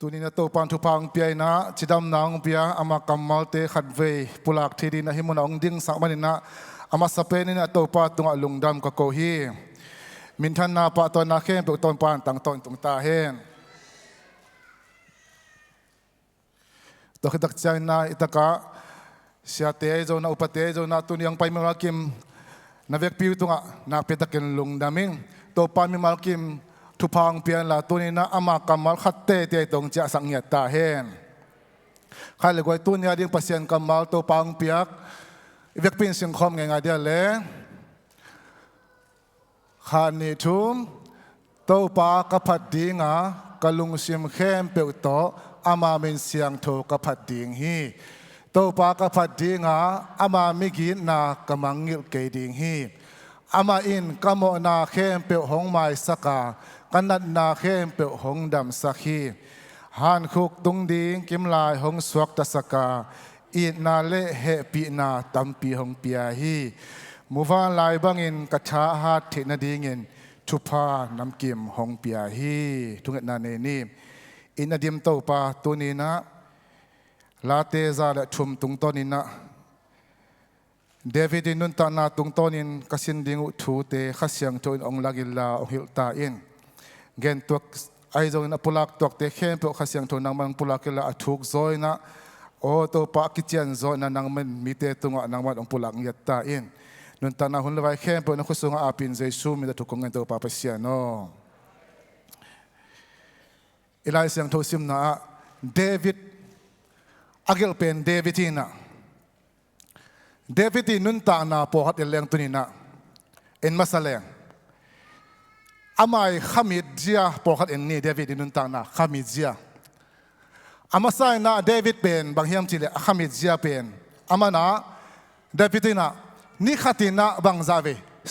ตัวนี้นะตัวปันทุพังเปียนะจิดำนางเปียอามากัมมัลเตขัดเวปุลักทีดีนะหิมนองดิ้งสักมันนะอามาสเปนินะตัวปันตุงลุงดำก็โกฮีมินทันนาปะตัวนาเข้มเปิดต้นปันตั้งต้นตรงตาเฮนตัวขิดใจนะอิตากะเสียเตยโจนะอุปเตยโจนะตัวนี้ยังไปมีมากิมนาเวกพิวตุงะนักเปตะกินลุงดามิงตัวปันมีมากิมทุพังเปียนละตัวนี้นะอามากัมมัลขัดเตะเตะตรงจะสังเกตตาเห็นใครเลยว่าตัวนี้ดิ้งPasianกัมมัลตัวปังเปียกเวกพินสิงคมไงเดียวเลยขานิทุมตัวปากับพัดดิ้งกะลุงซิมเข้มเปียวโตอามาเป็นเสียงโทกับพัดดิ้งฮีตัวปากับพัดดิ้งอามาไม่กินนากำมังงิลเกดิ้งฮีอามาอินกะโมนาเข้มเปียวหงไม้สกากันนัดนาเข้มเปียวหงดำสักฮีฮันคุกตุงดิงกิมลายหงสวกตสกาอีนาเละเฮปีนาตัมปีหงเปียฮีมูฟานลายบังอินกัจฉาฮัดเทนดิงินทุพานำกิมหงเปียฮีทุกนาเนนีอินอดิมโตปาตัวนี้นะลาเตซาและชุมตุงต้นนี้นะเดวิดนุนตานาตุงต้นินกสินดิงอุทูเตขัสยังโจนองลากิลลาองฮิลตาอินเกนตัวไอโจนปุลักตัวเตเข้มเปขัสยังโจนนางมันปุลักกิลลาทุกโซยนะโอตัวปากิเจียนโซนนางมันมีเตตุงะนางมันองปุลักยัตตาอินนุนตานาหุ่นเลวเข้มเปนักสุงอาปินเจซูมีแต่ทุกคนเงินตัวปาPasianโนอีไลเสียงทุสิมนะเดวิดอากิลเป็นเดวิดินะเดวิดนุนตานาพอหัดเอลเลงตุนินะเอ็นมาสเลงอามาขมิดเจียพอหัดเอ็นนี่เดวิดนุนตานาขมิดเจียอามาไซนะเดวิดเป็นบางเฮียมจิเลขมิดเจียเป็นอามานะเดวิดนะนี่ขัดนะบางซาเว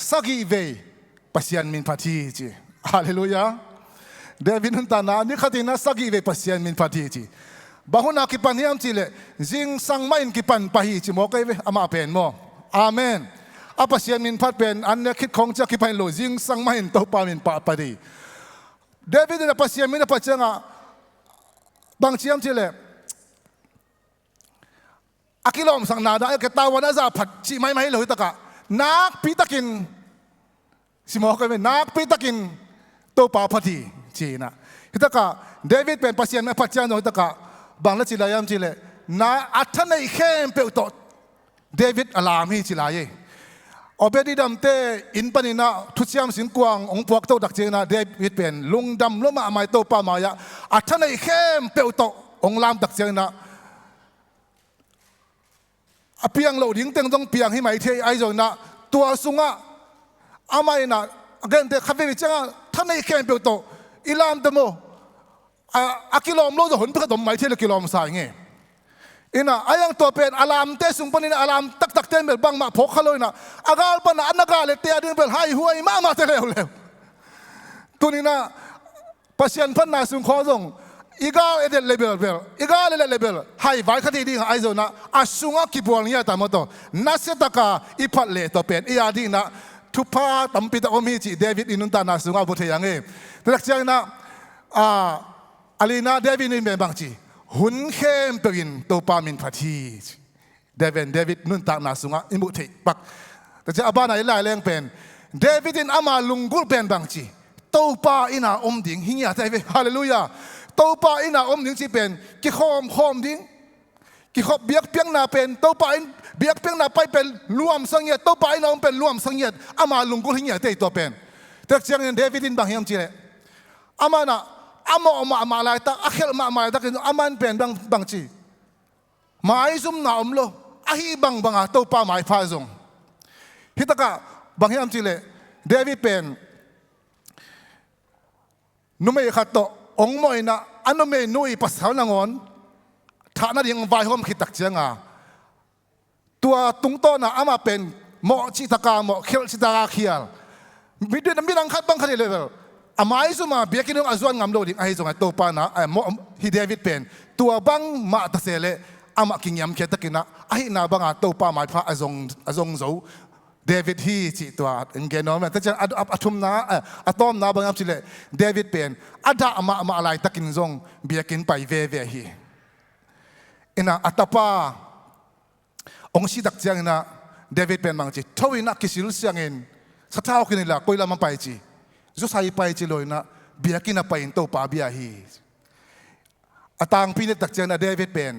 สักีเวPasianมินพัทีจีฮาเลลูยาเดวิดนุนตานานี่ขัดนะสักีเวPasianมินพัทีจีบางคนนักกิปันเฮียมจิเลจิงสังไม่กิปันปะฮีจิโมกเวอามาเป็นโมอาเมนอาPasianมินพัดเป็นอันนี้คิดของจะกิปันโลจิงสังไม่ตัวปามินปะปะดีเดวิดเนี่ยPasianมินพัดเจงะบางเชียมจิเลอากิลอมสังนาดาเอกตาวันอาซาผัดจีไม่เลยตะกะนักปีตะกินสิโมกเวนักปีตะกินตัวปาพัดีจีนะฮิตะกะเดวิดเป็นPasianไม่พัดเจงโนตะกะบางละจิลายามจิเลนาอัฐในเข้มเปลตเดวิดอลามีจิลายอเบดิดัมเตอินปนินะทุกยามสิงกวางองพวกโตดักเจนะเดวิดเป็นลุงดำล้มมาไม่โตปามายะอัฐในเข้มเปลตองลามดักเจนะเปียงเหล่าดิ้งเต็งต้องเปียงให้ไม่เทไอโจนะตัวสุงะอาไม่นะเกนเตขับไปจังท่านในเข้มเปลตอิลามเดโมอากิโลมโลจะหุ่นเพื่อดมไม่เที่ยวกิโลมสายเงี้ยอินะอายังตัวเป็นอารามเตสุงปนินะอารามตักเต็มเบลบังมาพกขลุ่ยนะอากาลปนะอันนักาเลเตียดิ้งเบลให้หวยมาเตเร็วตัวนี้นะPasianพันนาสุงขอส่งอีกาเอเดเลเบลอีกาเลเบลให้ไว้คดีดิ้งไอโซนะอาสุงะกิบวลเนี่ยตามตัวนัสตะกาอีพัดเลตัวเป็นอีอาดิ้งนะทุพาตั้มปิตอมิจิเดวิดอินุนตานาสุงะบุตรยังเองแต่ละเจ้านะอาลีนาเดวิดนี่เป็นบางทีหุ่นเข้มเป็นตัวปามินพัทีเดวิดนุนตานาสุงะอิมุติปักแต่จะอาบ้านไหนหลายแรงเป็นเดวิดอินอามาลุงกุลเป็นบางทีตัวปาอินาอมดิ่งหิ้งยาใจเวฮาเลลูยาตัวปาอินาอมดิ่งที่เป็นกิขอมดิ่งกิขอบเบียกเปียงนาเป็นตัวปาอินเบียกเปียงนาไปเป็นรวมสังเกตตัวปาอินาอมเป็นรวมสังเกตอามาลุงกุลหิ้งยาใจตัวเป็นแต่เจ้าเดวิดอินบางเฮียมจีเลอามานะอามาลายตาอาเขลมาลายตากินอามันเป็นบางจีหมายซุ่มหนาวโลอาฮีบางตัวป้าหมายพาซงฮิตกะบางอย่างจีเลเดวิดเป็นนุ่มเอขัดโตองมอยนะอันนุ่มเอนุยภาษานางอนฐานะยังวายหอมขิดตักเจียงตัวตุงโตนะอามาเป็นหมอชิตากาหมอเขลชิตากาเขียลมีด้วยมีรังคัดบางคดีเลยอามาอิสุมาเบียกินอาจวนงามโลดิ้งไอซงไอตัวปานะหมอฮิเดวิดเป็นตัวบังมาตะเสเลอามากินยำเขตกินะไอนาบังตัวปาหมายพระอาจงโซ เดวิดฮีจิตัวอินเกนอมแต่จะอัตุมนาอัตอมนาบางอย่างสิเลเดวิดเป็นอัดามาอะไรตะกินซงเบียกินไปเวฮีอินะอัตปาองค์สิดักจังนะเดวิดเป็นบางจีทวินักกิสิลเสียงเงินสัทธากินละกุยละมันไปจีจุสัยไปจีลอยนะเบียกินไปอินโตปาเบียฮีอัตังพินิจดักจังนะเดวิดเป็น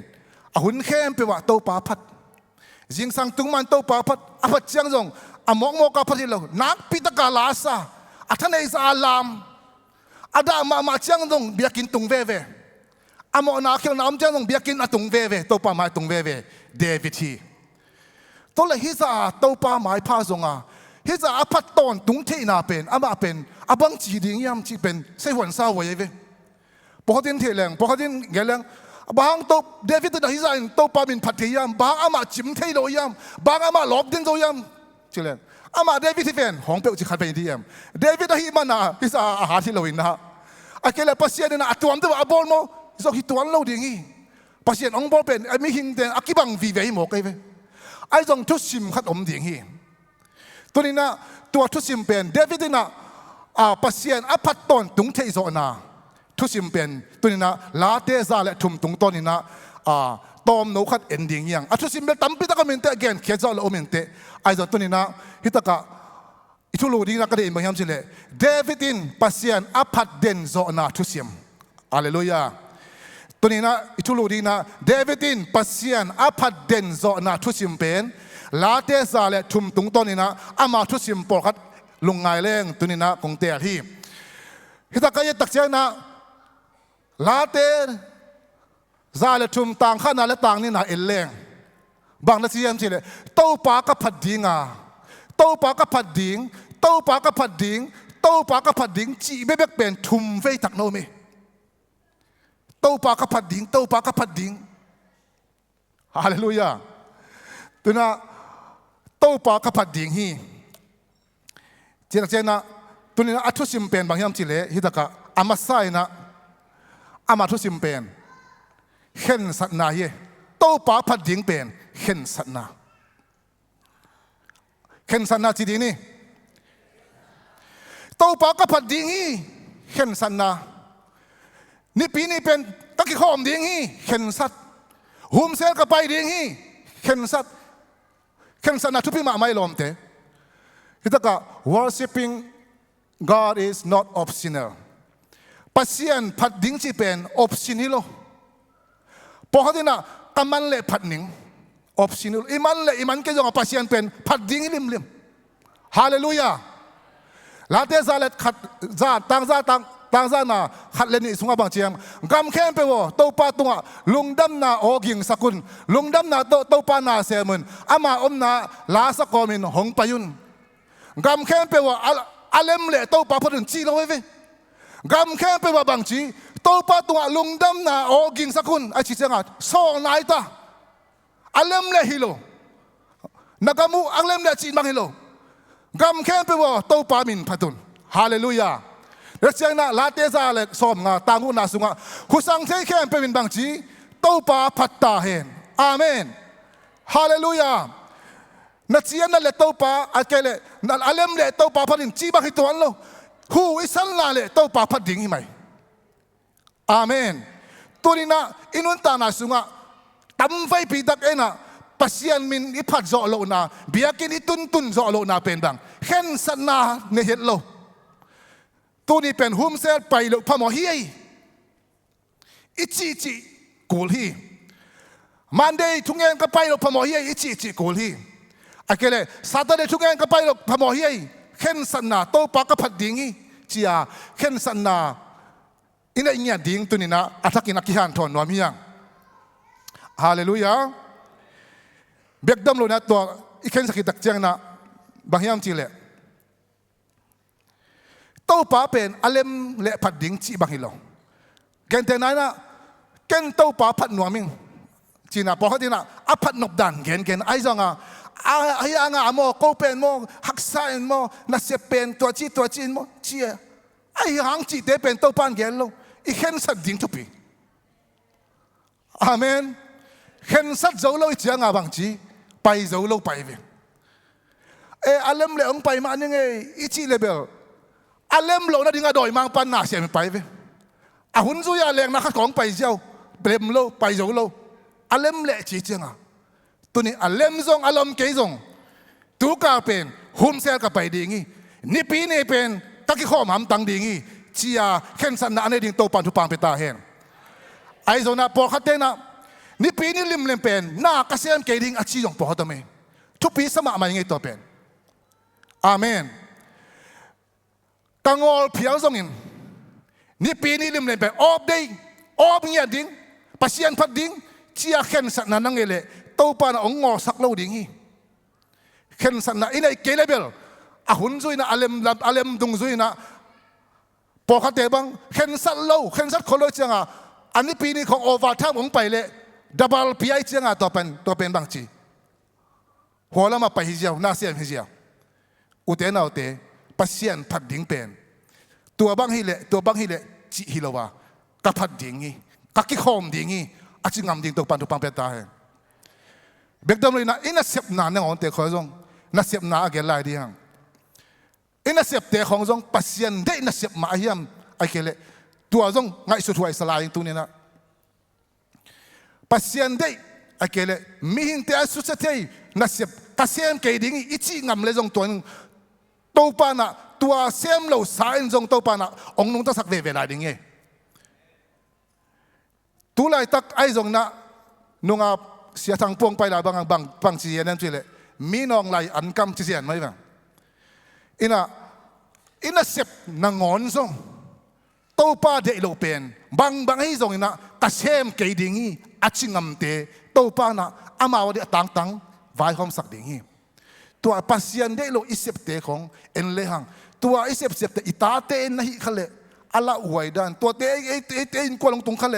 หุ่นเข้มไปว่าโตปาพัดจิงสังตุงมันโตปาพัดอภัดจังจงมองกับพัดที่เรานักพิตกาลาสาอัฐนัยสาลามอดามาจังจงเบียกินตุงเวมองนักเขียวน้ำจังจงเบียกินตุงเวโตปาไม้ตุงเวเดวิดฮีตัวเลยฮิซาโตปาไม้พาจงฮิซาอภัดตอนตุงเทน่าเป็นมาเป็นบังจีดิ่งยามจีเป็นเสวันสาวเวปกติเทเลงปกติเกลังบางตัวเดวิดตัวฮิซาตัวปามินพัทยามบางอามาจิมเทโลยามบางอามาลอบดินโลยามจิเลงอามาเดวิดที่เป็นห้องเปิลจิขัดไปดียามเดวิดที่มันฮิซาอาหารที่เราอินนะอาเกลปัสเซียนนะตัวมันตัวบอลโมฮิซาฮิตัวเราดิ่งฮีปัสเซียนองบอลเป็นไม่หิงเดนอากิบังวีเวหมกไอ้จงทุสิมขัดอมดิ่งฮีตัวนี้นะตัวทุสิมเป็นเดวิดนะปัสเซียนอภัตตอนตุงเทโซนาทุสิมเป็นตัวนี้นะลาเตซาและทุมตุงต้นนี้นะตอมโนขัดเอ็นดิ้งยังทุสิมเป็นตั้มพิตากมินเตเกนเขียนจอลโอมินเตไอ้จงตัวนี้นะฮิตากะอิทุลูดีนะก็ได้อินบางอย่างสิเลเดวิดินปัสเซียนอภัดเดนโซนาทุสิมอาเลลูยาตัวนี้นะอิทุลูดีนะเดวิดินปัสเซียนอภัดเดนโซนาทุสิมเป็นลาเตซาและทุมตุงต้นนี้นะมาทุสิมปอขัดลุงไงเล่งตัวนี้นะคงเตะที่ฮิตากะยัดตักเจนะลาเตซาเลทุมต่างข้านาและต่างนี่นะเอลเลงบางนาทียังสิเลยโตปากกับผัดดิ้งโตปากกับผัดดิ้งโตปากกับผัดดิ้งโตปากกับผัดดิ้งจีเบบเป็นทุมเวตักโนมีโตปากกับผัดดิ้งโตปากกับผัดดิ้งฮาเลลูยาตัวน่ะโตปากกับผัดดิ้งฮีเจ้าเจ้านะตัวนี้นะอัตุสิมเป็นบางอย่างสิเลยฮิตากะอามาไซนะอามาทุสิมเป็นเห็นสัตนาเย่โตปาพัดดิ้งเป็นเห็นสัตนาเห็นสัตนาจีดีนี่โตปาก็พัดดิ้งฮีเห็นสัตนานี่ปีนี้เป็นตะกี้ข้อมดิ้งฮีเห็นสัตหุมเซลกับไปดิ้งฮีเห็นสัตนาทุกปีมาไม่ลมเตะฮิตากะ worshiping God is not optionalปัสเซียนผัดดิ้งจีเป็นออปชินิโลพอเขาที่น่ะกำมันเละผัดหนิงออปชินิโลอิมันก็ยังปัสเซียนเป็นผัดดิ้งลิมฮาเลลูยาลาเตซาเลขัดซาต่างซาน่ะขัดเลนิสุงบางเชียงกำแค้นไปว่าโตปาตุงะลุงดำน่ะโอกิงสกุลลุงดำน่ะโตปานาเซมุนอามาอมน่ะลาสกอมินหงปายุนกำแค้นไปว่าอาเลมเละโตปาพัดจีโลเวกำแค่ไปว่าบางทีโตปาตัวลุงดำนาโอกิงสักคนไอชิเซงะโซนายตาอัลเลมเลฮิโลนักมูอัลเลมเลจีนบางฮิโลกำแค่ไปว่าโตปามินพัตุนฮาเลลูยาเรื่องเสียงน่ะลาเตซาเลสอมงาต่างหูนาสุงะคุสังเทแค่ไปเป็นบางทีโตปาพัตตาเฮนอาเมนฮาเลลูยานักเสียงนั่นเลโตปาอัลเกเลนั่นอัลเลมเลโตปาพัดินจีบางฮิตัวนั้นโลฮูอิสันลาเลโตปาพัดดิ้งหิไหมอาเมนตัวนี้นะอินุนตานาสุงะตั้มไฟปีดักเอ็นะปัสยันมินอิพัดโจโลนาเบียกินอิตุนโจโลนาเป็นบังเห็นสันนาเนเฮตโลตัวนี้เป็นหุมเซลไปโลพะโมฮีอิจิกูลฮีมันเดย์ทุกเงินก็ไปโลพะโมฮีอิจิกูลฮีอะเกเลซาตาเดย์ทุกเงินก็ไปโลพะโมฮีเข็นสันนาโตปากพัดดิ้งจีอาเข็นสันนาอินเอียดิ้งตัวนี้นะอัตกินักขิฮันทอนวามียังฮาเลลูยาเบกดัมโลนะตัวอีเข็นสกิตักเจียงนะบางอย่างจีเล่โตปาเป็นอเลมเละพัดดิ้งจีบางฮิโลเกนเตนายนะเกนโตปาพัดนัวมิงจีน่ะพอเขาที่น่ะอพัดนบดันเกนไอซังไอ้งาโมโกเป็นโมฮักษาโมนัสเป็นตัวจีนโมเจียไอ้หางจีเตเป็นตัวปานเกลโลอีเห็นสัตว์ดิ้งทุปีอาเมนเห็นสัตว์โจโลอีเจียงาบางจีไปโจโลไปเว อาเลมเลองไปมานี่ไงอีจีเลเบลอาเลมโลน่ะดิ้งดอยมังปันน่าเสียไม่ไปเว้อาหุ่นซุยาแรงนะข้าของไปเจ้าเปรมโลไปโจโลอาเลมเลจีเจียงอ่ะตัวนี้อาเลมซงอารมณ์เกยซงตัวกาเป็นหุ่นเซลกับไปดีงี้นี่ปีนี่เป็นตะกี้ข้อมันตังดีงี้เจียเข็นสันนะอันนี้ดิ้งโตปันทุปังไปตาเห็นไอ้โซน่ะพอขัดเตนะนี่ปีนี่ลิมเลมเป็นน่าเกษมเกยดิ้งอาชีพของพอตัวเมทุกปีสมัครมาอย่างไงตัวเป็นอาเมนกังวลเพียวซงอินนี่ปีนี้ลิมเลมเป็นออบดิ้งออบเงียดิ้งปัสยันพัดดิ้งเจียเข็นสันนะนั่งเอเล่โตปันองงอสักเล่าดิ้งงี้เข็นสันนะอินไอเกลเลเบลอาหุ่นซุยนะอาเลมดุงซุยนะพอขัดเตบังเข็นสัตเล่าเข็นสัตคนเลยจังอ่ะอันนี้ปีนี้ของโอวาท่าองไปเลยดับเบิลพีไอจังอ่ะตัวเป็นบางจีหัวเรามาไปฮิเจียวน่าเสียฮิเจียวอุเทนเอาเตปัสยันพัดดิ้งเป็นตัวบางฮิเล่จีฮิโลวากับพัดดิ้งงี้กับกิโคมดิ้งงี้อาจิงามดิ้งตัวปันทุปังเปตาเฮเบกดมเลยนะอินัสเซปนาเนี่ยของเตะคอยซงนัสเซปนาเกลายดีฮังอินัสเซปเตะของซงปัสยันได้นัสเซปมาเฮียมไอเกลตัวซงไงสุดหัวอิสลายตัวนี้นะปัสยันได้ไอเกลมีหินเตะสุดเตะนัสเซปกัสเซมเกดิ้งอิจิงามเลยซงตัวนึงตัวปานะตัวเซมเราสายซงตัวปานะองนุ่งตะสักเวลาดิ้งเงตัวไรตักไอซงนะนุ่งอาเสียทางพวงไปแล้วบางจีนั่นจีเลยมีน้องไหลอันกำจีเสียนไหมบ้างอินะเสพนางอนซงโตป้าเดโลเป็นบางให้ซงอินะตาเชมเกยดิ้งงี้อาชิงมเตโตป้านะอามาวดีตังไว้ความสักดิ้งงี้ตัวปัสยันเดโลอิเสพเตของเอ็นเลหังตัวอิเสพเตอิตาเตนนะฮิขเลอัลลาอวยดันตัวเตอินกวลงตุงขเล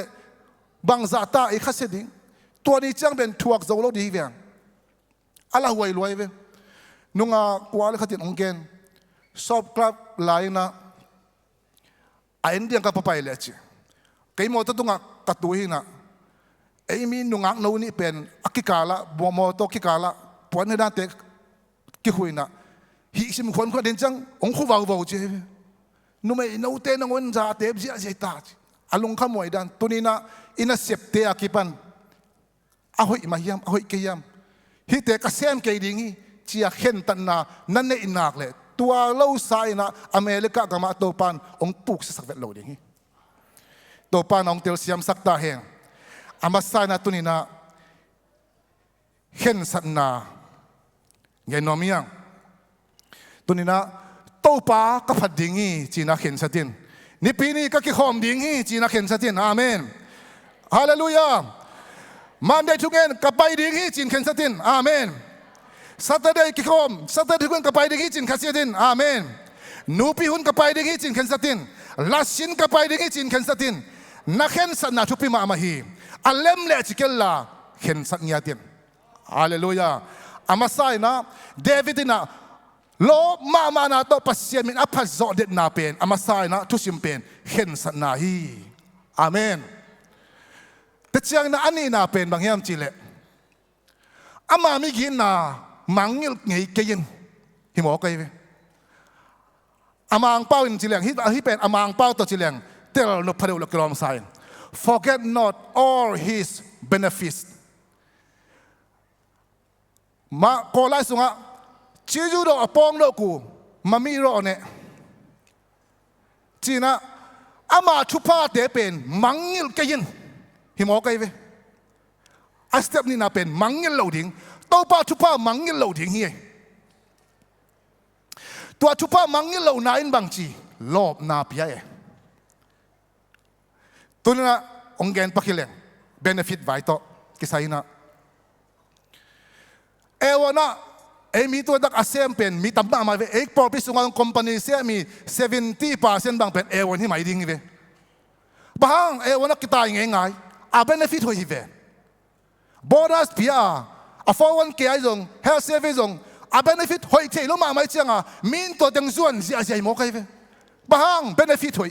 บางซาตาอิขัสดิ้งตัวนี้จังเป็นทวกโซโลดีเวียงอะไรหวยรวยเว้ยนุ่งกว่าเลยขัดติดองเกนสอบกลับหลายนะไอ้เดียงกับไปเลยจีเกี่ยมอตัวตุงกัดตัวหินะไอ้มีนุ่งนู้นี่เป็นอักกิกาละบัวมอตัวกิกาละปวนในด้านเตะกิหุยนะหิชิมคนเดินจังองคู่วาวเจ้นุ่มไอ้นู้เตนงวันจ่าเตะเสียใจตาอารมณ์ขโมยดันตัวนี้นะอินาเสพเตะกิปันอาหอยมาเยี่ยมอาหอยเกี่ยมฮิตเตกเซมเกยดิ้งเจียเข็นตันนานั่นเองนักเลยตัวเล่าสายนะอเมริกากามาตัวปันองปุกสักเวทโลดิ้งตัวปันองเตลเซียมสักตาเฮงอามาสายนะตุนีนะเข็นสันนาเงินนอมียังตุนีนะตัวป้ากับพัดดิ้งจีน่าเข็นสัตินนี่ปีนี้ก็คิดหอมดิ้งจีน่าเข็นสัตินอาเมนฮาเลลูยามันได้ทุกเงินกับไปดิ้งจีนเข็นสัตินอาเมนสัตย์ได้กิคอมสัตย์ได้ทุกเงินกับไปดิ้งจีนขัดเสียดินอาเมนนูปีหุ่นกับไปดิ้งจีนเข็นสัตินลาสินกับไปดิ้งจีนเข็นสัตินนักเข็นสัตย์นาทุกปีมามาฮีอัลเลมเลจิเกลลาเข็นสัตย์เงียดินฮาเลลูยาอามาไซนะเดวิดนะโลมานาโตปัสเซียนมินอัพพัซโซเดนาเป็นอามาไซนะทุสิมเป็นเข็นสัตย์นาฮีอาเมนแต่เชียงนั้นอันนี้น่าเป็นบางอย่างจีเล่อามาไม่กินน่ะมังเงี้ยไงเกินหิมอไกไปอามาอังเป้าอินจีเล่งที่เป็นอามาอังเป้าตัวจีเล่งเตลนพเดลกรอมไซน์ forget not all his benefits มาโคไลสุงะชีจูโดอปองโลกูมามีโรเนี่ยจีน่ะอามาชุพาเตเป็นมังเงี้ยเกินหิมอไกไปอัสเตปนี่น่าเป็นมังเงินเหล่าดิ้งตัวป้าชุบป้ามังเงินเหล่าดิ้งเฮียตัวชุบป้ามังเงินเหล่านาอินบางจีลอบนาเปียตัวนั้นองเกนปักกิเลงเบเนฟิตไว้ต่อกิสัยนะวนะมีตัวดักอาเซียนเป็นมีตั้มบ้ามาเวโปรพิสุงานคอมพานีเสียมี 70% บางเป็นวันที่ไม่ดิ้งเวบางวันนักกีตาร์ยังไงอาเบเนฟิตหัวหิเวโบนัสพิอา401k ไอ้จงเฮลท์เซอร์วิสจงอาเบเนฟิตหัวเที่ยวมาไม่เจียงมินตัวจังส่วนเสียใจหมดเลยบางเบเนฟิตหัว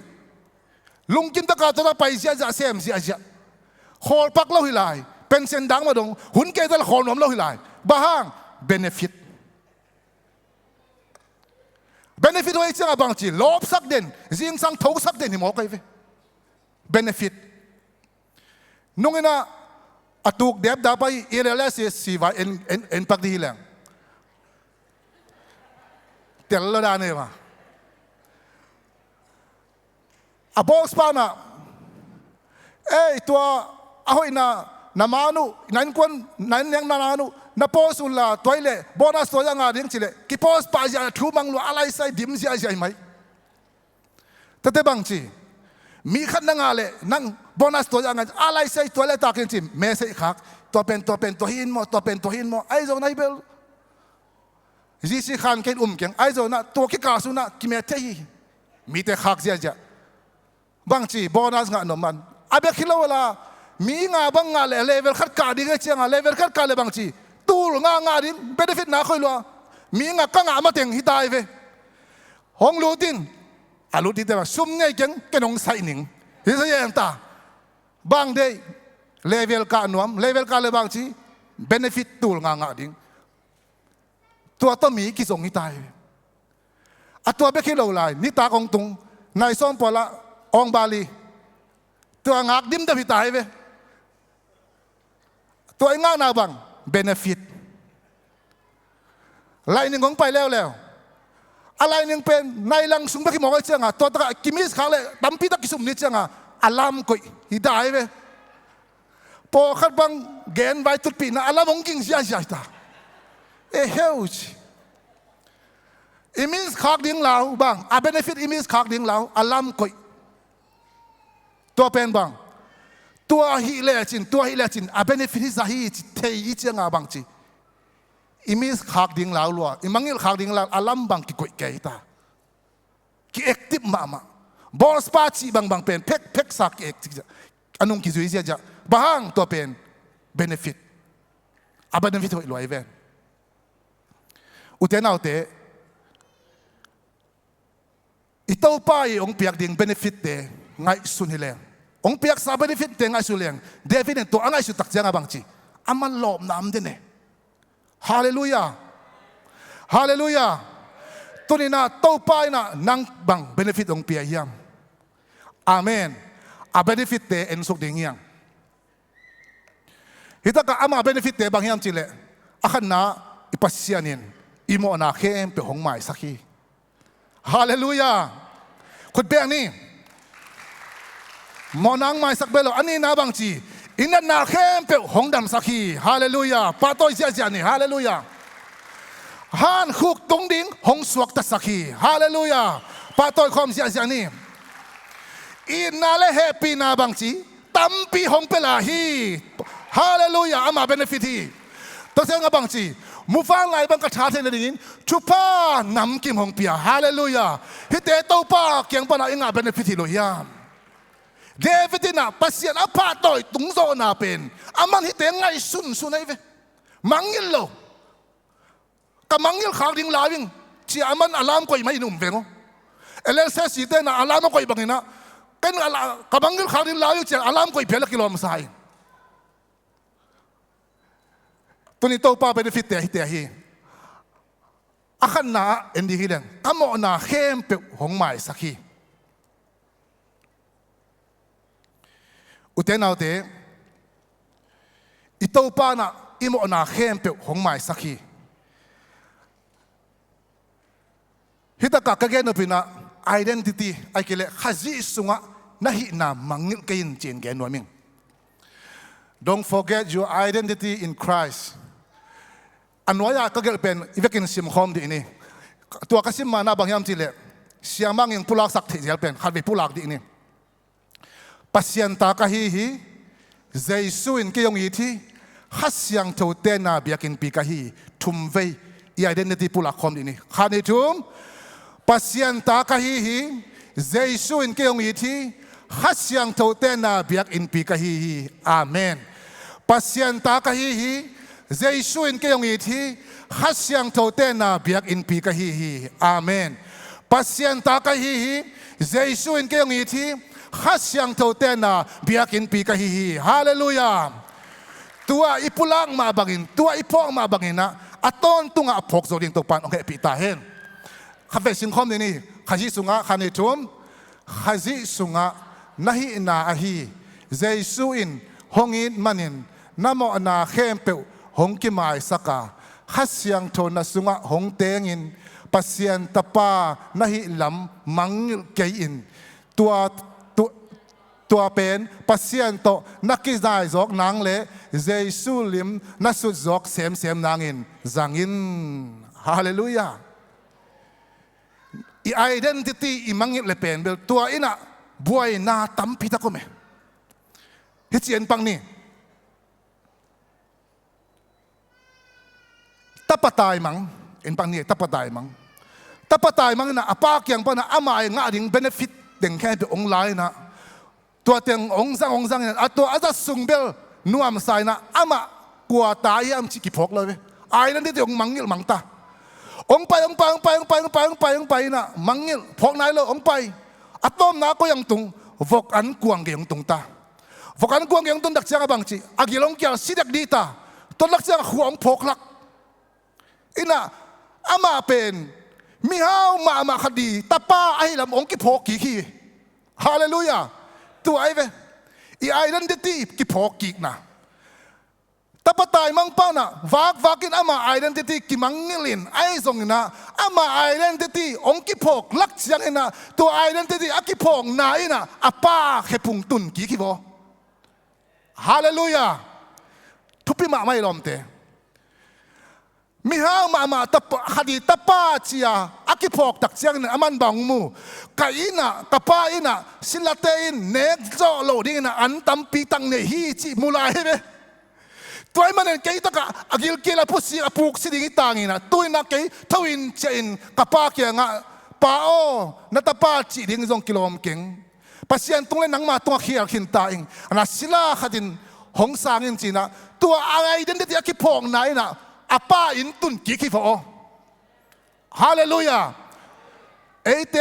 ลุงกินตะการตัวไปเสียจะเสียมเสียจะขอปักเล่าหิลายเป็นเส้นดังมาดงหุ่นเกตละขอหนอมเล่าหิลายบางเบเนฟิต benefit ไว้จังบางทีลบสักเด่นจิงสังทุกสักเด่นหิมอกไอ้เว้ benefit นุ่งนะอตุกเด็บดาไปเอเรลเสสีว่าเอ็นปักดีแหลงเตลละดานเอมาอะบอสปานะเอ้ตัวอาหอยนะนามานุนันควนนันยังนานานุนาโพสุลาตัวเล่บอนัสตัวยังงาเรียงจิเล่กิโพสปาจาทูมังลูอะไรใส่ดิมเสียใจไหมแต่บางทีมีขันนังอะไรนั่งบอนัสตัวยังไงอะไรใส่ตัวเล่ตาเกินจิมเมสอีกขักตัวเป็นตัวหินมอตัวเป็นตัวหินมอไอ้เจ้าไหนเบลจีซีขันเกินเก่งไอ้เจ้าน่ะตัวกิกาสุน่ะกิเมเทย์มีแต่ขักเสียจ้ะบางทีบอนัสงานนมันอาเบคิโลละมีงาบังงาเลเวลขัดการดิ้งเชียงเลเวลขัดการเลบางทีตูรงาดิ้งเบนฟิตน่าค่อยลัวมีงากังอามาเต็งฮิตายเวห้องรูดินอารูดินแต่ว่าซุ่มเนี่ยยังแกนองใส่หนิงฮิตยังตาบางเดย์เลเวลการนวมเลเวลการเลบางทีเบนฟิตตูรงาดิ้งตัวต้นมีกิจงฮิตายอัตัวเบคิโลไลนิตากองตุงนายซ้อมปอละองบาลีตัวงักดิ้มแต่พิตายเว้ตัวง่ายนาบังเบเนฟิตลายหนึ่งของไปแล้วอะไรหนึ่งเป็นในลังสุงตะกิมอกไอ้เจ้าง่ะตัวตะกิมิสขาเลยตั้มพิตะกิสุมนิเจ้าง่ะอัลลัมกุยฮิตายเว้พอขัดบังเกณฑ์ไว้ตุดปีน่ะอัลลัมองกิงเสียตาเฮ้ยอิมิสขากดิ้งเหลาบังอ่ะเบเนฟิตอิมิสขากดิ้งเหลาอัลลัมกุยตัวเป็นบังตัวฮิเลจินอาเบเนฟิตที่จะฮิเทย์เจ้างาบังจีอิมิสขากดิ้งลาวลัวอิมังยิลขากดิ้งลาวอาลัมบังกิกุยเกยตากิเอ็กติฟมาบอสปาชีบังเป็นเพ็กสักเอ็กติอันนุ่งกิจุยเสียจ้ะบางตัวเป็นเบเนฟิตอาเบเนฟิตหัวลอยเวนอุเทนเอาเตอิโต้ป้ายองเปียกดิ้งเบเนฟิตเตไงสุนฮิเลงองเปียกซาเบนิฟิตเตงไงสุเลงเดวิดตัวไงสุตักเจ้าบางทีอามันหลบน้ำเดนเน่ฮาเลลูยาฮาเลลูยาตัวนี้นะโตไปนะนังบังเบนิฟิตองเปียยังอาเมนอาเบนิฟิตเตเอ็นสุกดิ่งยังฮิตากะอามาเบนิฟิตเตบางยังจิเลอาขันนะอิปัสเซียนินอิโมนาเข้มเปหงไม้สักทีฮาเลลูยาคุณเปียนี่มอนังไม่สักเบลอันนี้นะบางทีอินนันนาเข้มเปหงดำสักทีฮาเลลูยาปาโต้เสียจานี่ฮาเลลูยาฮันคุกตงดิ้งหงสวกตัสักทีฮาเลลูยาปาโต้คอมเสียจานี่อินนาเลเฮปีนาบางทีตั้มปีหงเปลาฮีฮาเลลูยาอามาเบเนฟิตีตัวเสียงบางทีมุฟังไงบางกระชาเทนดินชุป้านำกิมหงเปียฮาเลลูยาฮิเตโตป้าเกียงปนาอิงาเบเนฟิตีโลยามเดวิดน่ะปัสยาอพาตอยตุงโซน่ะเป็นอามันฮิตเองไงสุนไอ้เวมังยิลโลกับมังยิลขาวดิ้งลาวิงที่อามันอาลามก็ไม่นุ่มเวงเอเลนเซสิเตน่ะอาลามก็บังนะเป็นอาลากับมังยิลขาวดิ้งลาวิงที่อาลามก็เพียงกิโลมไซตัวนี้โตป้าเป็นฟิตเตะฮิตเตะฮีอาขันน่ะเอ็นดีฮิเลงอโมน่ะเข้มเปหงไม้สักทีอุเทนเอาเตอิโตปานะอิโมนาเข้มเปียวหงไม้สักทีฮิตากะกะเกนอปินะ identity ไอเกเลขจิสุงะนะฮินามังนิลเกยินเจนเกนวมิง Don't forget your identity in Christ อันวายากะเกลเป็นอีเวกินซิมคอมดีนี่ตัวกสิมมานาบางยามจิเลเสียมังยังผู้ลักสักที่เจลเป็นขัดไปผู้ลักดีนี่Pasian takahihi, Jesuin ke yong iti, hasyang tote na biakin pikahi, tumvei I identity pula kom ini. Khanitum, Pasian takahihi, Jesuin ke yong iti, hasyang tote na biakin pikahi. Amen. Pasian takahihi, Jesuin ke yong iti, hasyang tote na biakin pikahi. Amen. Pasian takahihi, Jesuin ke yong iti, hasyang tautena biakin pikahihi. Hallelujah. Tua ipulang mabangin, tua ipong mabangin na aton tunga apok so ding topan ong epitahin. ขับไปสิงคอมนี่ขจิสุงะขันจุมขจิสุงะนาฮินาอาฮีเจสุอินฮงอินมันินน้ำมันนาเข้มเปวหงกิมายสักาขัดเสียงโทนสุงะหงเตงินปัสยันตปานาฮิลำมังเกยินตัวเป็นปัสยันโตนักกิจายจอกนางเล่เจสุลิมนัสุจอกเสียมนางอินจังอินฮาเลลูยาอีไอเดนติตี้อีมังอินเลเป็นเบลตัวอินะบวยนาตั้มพิทักษ์ไหมฮิจิเอ็นปังนี่ตับปะตายมังเอ็นปังนี่ตับปะตายมังนะอาปากยังปะนะอามาอย่างงาดิ่งเบนฟิตเด่งแค่เป็นองค์ไลนะตัวเตียงองซังเนี่ยตัวอาจจะสุ่งเบลนัวมใส่นะอามากัวตายอันชิกิพกเลยไอ้นั่นที่ตัวองมังงิลมังตาองไปนะมังงิลพกไหนเลยองไปอัตโนนาก็ยังตุงวกอันกวงยังตุงตาวกอันกวงยังตุงดักเจ้าบางจีอากิลงเกียร์สิดักดีตาต้นดักเจ้าหัวองพกลักอินะอามาเป็นมีเฮามาคดีตาป้าไอ้ลำองกิพกกี่ฮาเลลูยาตัวไอ้เวอีไอ้นั่นเด็ดที่กิพกกี่นะตาปตายมังป้านะวากินอามาไอ้นั่นเด็ดที่กิมังเงิลินไอ้ส่งนะอามาไอ้นั่นเด็ดที่องกิพกลักเสียงนะตัวไอ้นั่นเด็ดที่อากิพกนายนะอาป้าแค่พุงตุนกี่บ่ฮาเลลูยาทุบปีมาไม่ลมเตมีเฮามาตะคดีตะป้าเจียอากิพอกตักเจียงเนี่ยอามันบังมูกะอินะตะป้าอินะสิลาเตอินเนกโจโลดิ้งนะอันตัมปีตังเนฮีจิมูลายเบตัวมันเนี่ยเกยตะกะอากิลเกลาพุสิอาปุกสิดิ้งตังอินะตัวนักเกยทวินเจนตะป้าเกียงะป้าโอนัตะป้าจิดิ้งจงกิโลมเก่งปัสยันตรงเล่นนังมาตัวเขียขินตาอิงอันนั้นสิลาขดินหงสางอินจีนะตัวอะไรเด่นเด็ดอากิพอกไหนนะอาป้าอินตุนกี่ขี้ฟอฮาเลลูยาเอเต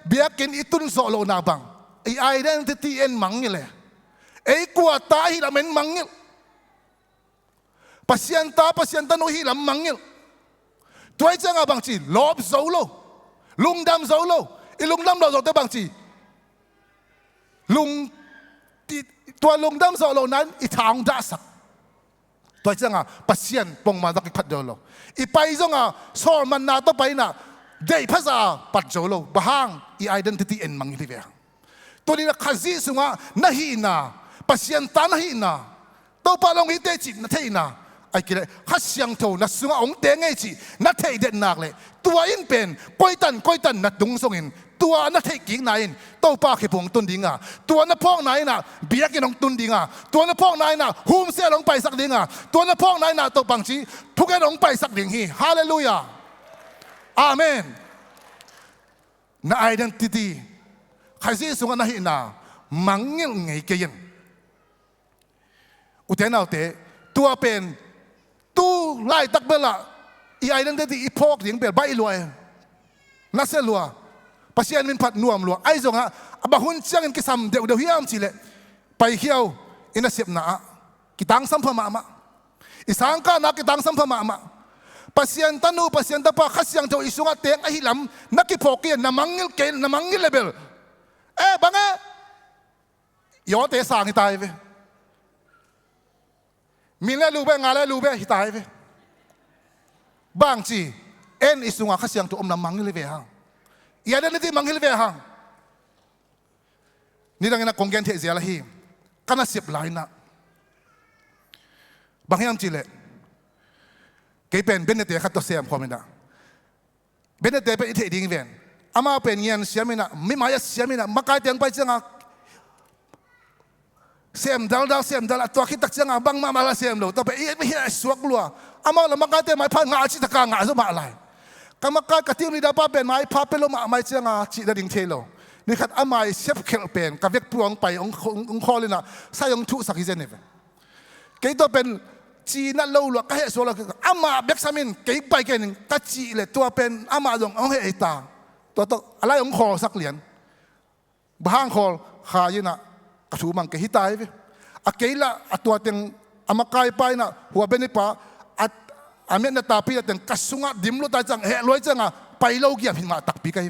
เบียกินอิตุนโซโลนาบังไอไอเดนติตี้เอ็นมังนี่เลยไอกว่าตาฮิลาเมนมังนี่ปัสยันตาโนฮิลามังนี่ตัวไอจังอาบังจีลอบโซโลลุงดำโซโลไอลุงดำเราโซเตบังจีตัวลุงดำโซโลนั้นอีทางด่าสักตัวจังอ่ะปัสยันปงมาดักพัดโจโลอีไปจังอ่ะสอมันนาต่อไปน่ะเดี๋ยวภาษาปัดโจโลบางอีไอเดนติตี้เอ็นมังฮิเวียตัวนี้นะขจิสุงะนาฮีนาปัสยันตานาฮีนาตัวปาลงฮิเตจินาเทนาไอ้กิเลขัดเสียงโตนัสุงะองเตงไอจินาเทเด็ดนักเลยตัวอินเป็นก้อยตันนัดดุงส่งอินตัวนัดเทกิ่งนายอินตัวป้าเขพงตุนดิ่งอ่ะตัวนัดพ่องนายน่ะเบียกินองตุนดิ่งอ่ะตัวนัดพ่องนายน่ะหุ่มเสียลงไปสักดิ่งอ่ะตัวนัดพ่องนายน่ะตัวบางทีทุกแกลงไปสักดิ่งฮีฮาเลลูยาอาเมนนาไอเดนติตี้ใครสิสุงะนาฮินามังเงไงเกยินอุเทนเอาเตตัวเป็นตู้ไล่ตักเบล่าอีไอเดนติตี้อีพอกดิ่งเป็นใบลอยนัสเซลัวปัสยันมินพัดนัวมลัวไอ้จงฮะบางคนเชียงกิสัมเดี๋ยวเฮียมสิเลไปเขี้ยวอินาเสียบหนากิตังสัมภมาอิสังกานักกิตังสัมภมาปัสยันตันูปัสยันตาปะขัดยังเจ้าอิสุงะเตงไอหิลำนักกิพอกีนนามังงิลเกนนามังงิลเลเบลบังยอเตสางฮิตายเวมิเลลูเบงาเลลูเบฮิตายเวบางจีเอ็นอิสุงะขัดยังตัวนามังงิลเวฮังยาเดนที่มังฮิลเวหังนี่ดังนั้นคงเกนเทเซียละฮีกันน่าเสียบหลายนะบางอย่างจีเล่เกี่ยเป็นเบนเตะขัดตัวเสียมความนะเบนเตะเป็นอิทธิดิ่งเวนอามาเป็นเงียนเสียมินะไม่หมายเสียมินะมาไกลเตียงไปจังอ่ะเสียมดาวเสียมดาวตัวคิดตักจังอ่ะบางมาละเสียมโลตัวไปไม่เห็นสวกลัวอามาละมาไกลเตียงไม่พันงาชิตะกางาสมาอะไรกรรมการกติมนี่ดาป้าเป็นไม้พาเป็นลมไม้เจ้างาจีดดิ่งเทโลนี่ขัดอาไม้เชฟเคลเป็นกับเวกปลวงไปองคอเลยนะใส่องทุสักทีเจนี่เกี่ยตัวเป็นจีนั่นเล่าหลวงก็เฮสโซลอามาเบกซามินเกี่ยไปแค่หนึ่งก็จีเลยตัวเป็นอามาดงองเฮตาตัวอะไรองคอสักเหรียญบางคอขายินะกระถูมังเกี่ยตายไปอาเกี่ยละตัวเต็งอามาไกลไปนะหัวเป็นนิปะอาเมนตาปีแต่กัสซุงะดิมลุตาจังเฮลอยจังอ่ะ ไปโลกยามหิมาตักปีกัน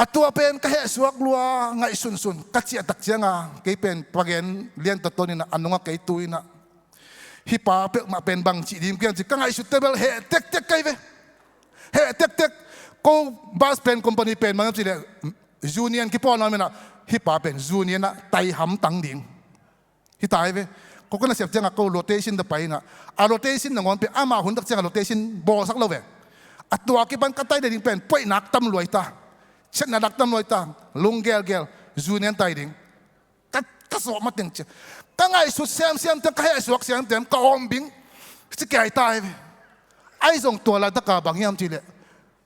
อัตัวเป็นก็เหตุสวกลัวไงสุนกัจเจียตักเจียงก็เป็นประเด็นเลี้ยงตัวนี้นะอันนู้นก็ตุยนะฮิปาเปมาเป็นบางจีดิมกันจิก็ไงสุดเตเบิลเหตุเต็กกันเหตุเต็กก็บาสเป็นคอมพานีเป็นมันก็จะจูเนียนกี่ปอนด์นั่นเองนะฮิปาเป็นจูเนียนนะไต่หำตังดิ่งฮิตายไปก็น่าเสียจังก็โรเตชันต่อไปนะโรเตชันหนึ่งวันเป็นมาหุ่นตักเจียงโรเตชันบอสักแล้วเว้ยตัวกี่ปันก็ไต่ดิ่งเป็นป่วยนักตำรวจตาเช่นนักตำรวจตาลุงเกลจูเนียนไต่ดิ่งก็สอบมาถึงเจ้าก็ไงสุดเสียมแต่ก็ให้สวกเสียมแต่ก็อมบิงจะแก่ตายไปไอ้ส่งตัวเราตะกาบางยามทีเลย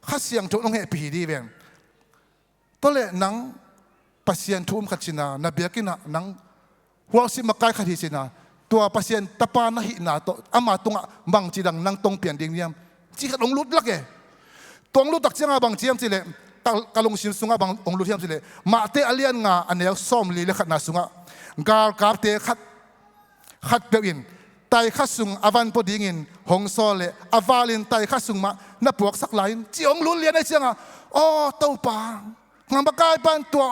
ข้าเสียงทุกน้องเหตุผีดีเว้ยตัวเลยนังปัสเซียนทุ่มขัดชินานาเบียกินะนังหัวสิมาไกลขัดชินาตัวปัสเซียนตะปานะหินาตัวอามาตรงบางจีดังนังตรงเปลี่ยนดิ่งยามจีขัดองลุดลักเอตรงลุดตักเจียงบางจียมทีเลยกะลงชิมสุงบางองลุดยามทีเลยมาเตอเลียนงาอันเนี้ยซ้อมลีเลขัดนาสุงกาลกาเตขัดเปลี่ยนไตขัดสุงอวันพอดีงินหงซอเลอวาลินไตขัดสุงมานับพวกสักหลายจีองลุดเลียนได้เชียงอ๋อเต้าปางานบักายปันตัว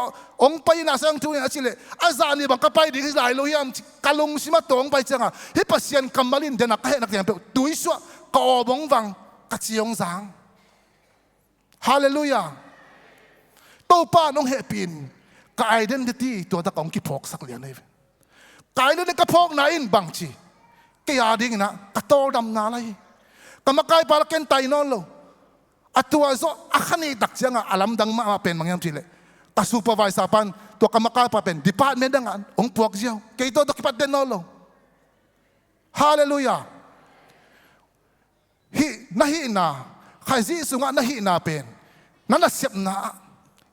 องไปน่าสังทุยอาชิเลอาจารย์นี่บังกไปดีที่ไหนลุยามกะลงชิมาตัวองไปเชียงฮิปัสเซียนกัมมาลินเดนักให้นักเรียนเปตุยสัวกอบงวังกัจยองสังฮาเลลูยาเต้าปาน้องเฮปินกายเดนติตัวตะกองกิพอกสักเลียนเลยกายเดนก็พอกไหนบางชีก็ยาดิ่งนะกระโตดำนาเลยกรรมกายปาลเกนไตนอนโลตัวโซอาคันีดักเสียงอาลัมดังมาเป็นมังยามทีเลยกสูปวายสาปันตัวกรรมกายปาเป็นดิพาร์ตเมนต์ดังองพวกเจ้าเกี่ยวกับปัดเดนนอนโลฮาเลลูยาฮินาฮินาใครซีสุงะนาฮินาเป็นนั่นน่ะเสียบนา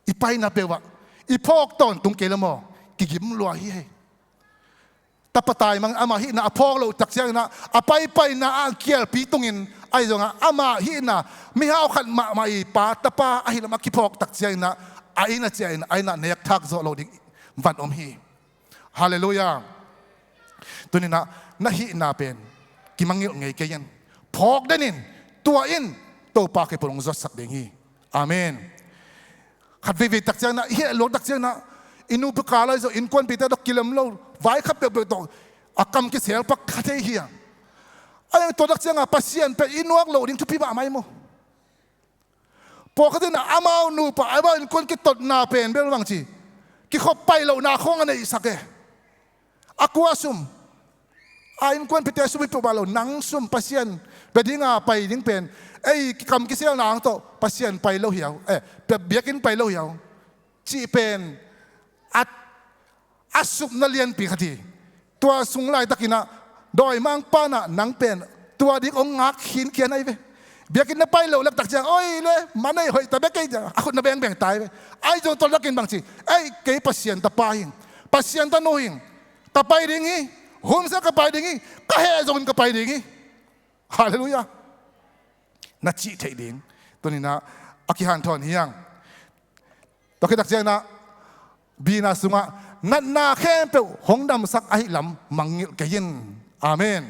อีไปนาเปวะอีพอกตอนตุงเกลมอกิกิมลัวฮีตะปะตายมังอามาฮินาพอกเราตักเสียงนะอาไปนาเกียร์ปีตุงินไอ้จงอามาฮินาไม่เอาขันมาอีปาตะปาไอ้ละมาคิพอกตักเสียงนะไอ้น่ะเสียงไอ้น่ะเนียกทักโซโลดิวันอมฮีฮาเลลูยาตัวนี้นะนาฮินาเป็นกิมังเงยไงเกียนพอกได้นินตัวอินตัวปากให้พลงจดสักเดงีอาเมนขัดวิตักเสียงนะเฮียลดตักเสียงนะอินูปกาลายอินควนปีเตอร์กิลมโลไว้ขับเปลือกตองอากรรมกิเสียปักขัดเฮียไอ้ตัวตักเสียงปัสเซียนเป็นอินวักโลดิ้งทุพิบะไม่โมพอเขาเดินอามาหนูปะไอ้บ้านคนกิตดนาเป็นเบลบางทีกิเขาไปโลนาคงอันนี้สักเออากูอาซุมไอ้ควนปีเตอร์ซุมิปบาโลนังซุมปัสเซียนเป็นดิ้งไปดิ้งเป็นไอ้กรรมกิเสียนางโตปัสเซียนไปโลเหี่ยวแบบเบียกินไปโลเหี่ยวจีเป็นอัสุบนาเลียนปีขทีตัวสุงไลตะกินะโดยมังป้านะนังเป็นตัวดิองงักหินเขียนไอ้เว้เบียกินนะไปโลลักตักเจียงโอ้ยเลยมันไอ้หอยแต่เบียกินคนน่ะแบ่งตายไปไอ้จงตัวลักกินบางทีไอ้เกี่ยปัสเซียนตะปาหิงปัสเซียนตะโนหิงตะไปดิ่งงี้หุ่มเสกไปดิ่งงี้ก็ให้จงก็ไปดิ่งงี้ฮาเลลูยานัดจีเทดิ่งตัวนี้นะอากิฮันทอนเฮียงตัวคิดตักเจียงนะบีนาสุงะนัดนาแค่เปล่าหงดำสักไอ้ลำมังเกยินอาเมน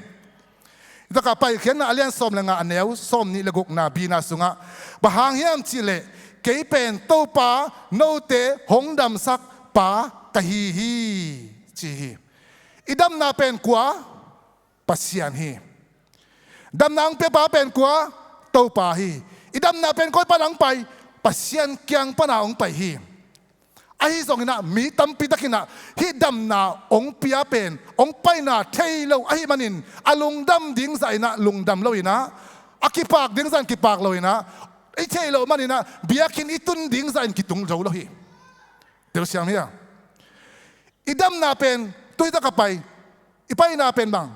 ถ้ากับไปเขียนนะเลียนส้มละงานเนวส้มนี่ละกุกนาบีนาสุงะบะหางเฮียมจิเลเกี่ยเป็นโตปาโนเตหงดำสักปากะฮีฮีจีฮีอีดำนาเป็นกว่าปัสยานฮีดำนางเปปาเป็นกว่าโตปาฮีอีดำนาเป็นก้อยปานังไปปัสยานเกียงปานาองไปฮีไอ้ส่งนะมีตั้มปีตะกินะฮิดำนาองเปียเป็นองไปนาเทยโลไอ้มันินอลุงดำดิ้งใส่นะลุงดำเลยนะอากิปากดิ้งใส่กิปากเลยนะไอ้เทยโลมันินนะเบียกินอิตุนดิ้งใส่กิตุงโจเลยเดี๋ยวเสียงเนี่ยอีดำนาเป็นตัวตะกับไปอีไปนาเป็นบาง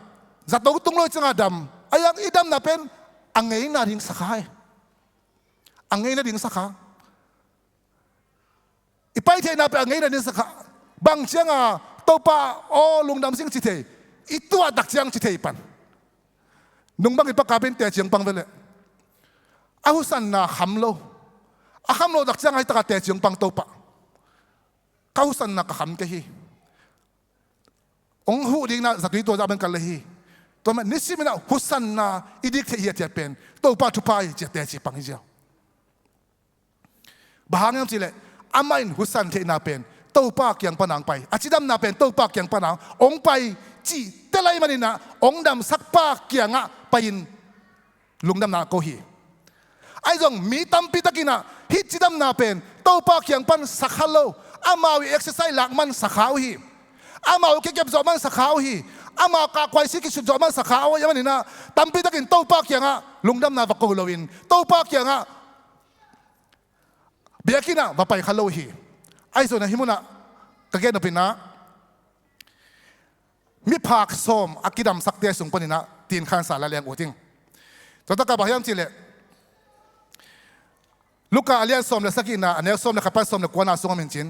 จัดตัวตุงเลยจังดำไอ้ยังอีดำนาเป็นอังเงยนาดิ้งสักให้อังเงยนาดิ้งสักให้อีไปเทนาไปอังเงยนั่นสักบางเชียงตัวป้าโอ้ลุงดำสิงจิเทอีตัวดักเชียงจิเทปันนุ่งบางอีปากกาเป็นแต่เชียงปังไปเลยอาหุสันนาขำโลอาขำโลดักเชียงให้ตะกแต่เชียงปังตัวป้าเขาสันนาขำแกฮีองหูดิ้งนะสักทีตัวจะเป็นกันเลยฮีตัวมันนิสิมินะหุสันนาอีดิกเทียเจ็บเป็นตัวป้าทุพายเจ็บแต่เชียงปังเจ้า bahang yang cile amain husan te na pen tau pak yang panang pai acidam na pen tau pak yang panang ong pai ci telai manina ong dam sak pak yang nga pain lungdam na ko hi ai jong mi tampi takina hi cidam na pen tau pak yang pan sakhalo amawi exercise lakman sakhaw hi amaw kekep zo man sakhaw hi ama ka kwai si ki su zo man sakhaw ya manina tampi takin tau pak yang nga lungdam na ba ko lowin tau pak yang nga biakina bapai khalo hi ai zo na himuna kage na pina mi phak som akidam sakte sung panina tin khan sala leng uting to ta ka bahyam chile luka alian som la sakina ane som la kapas som la kwana sung min chin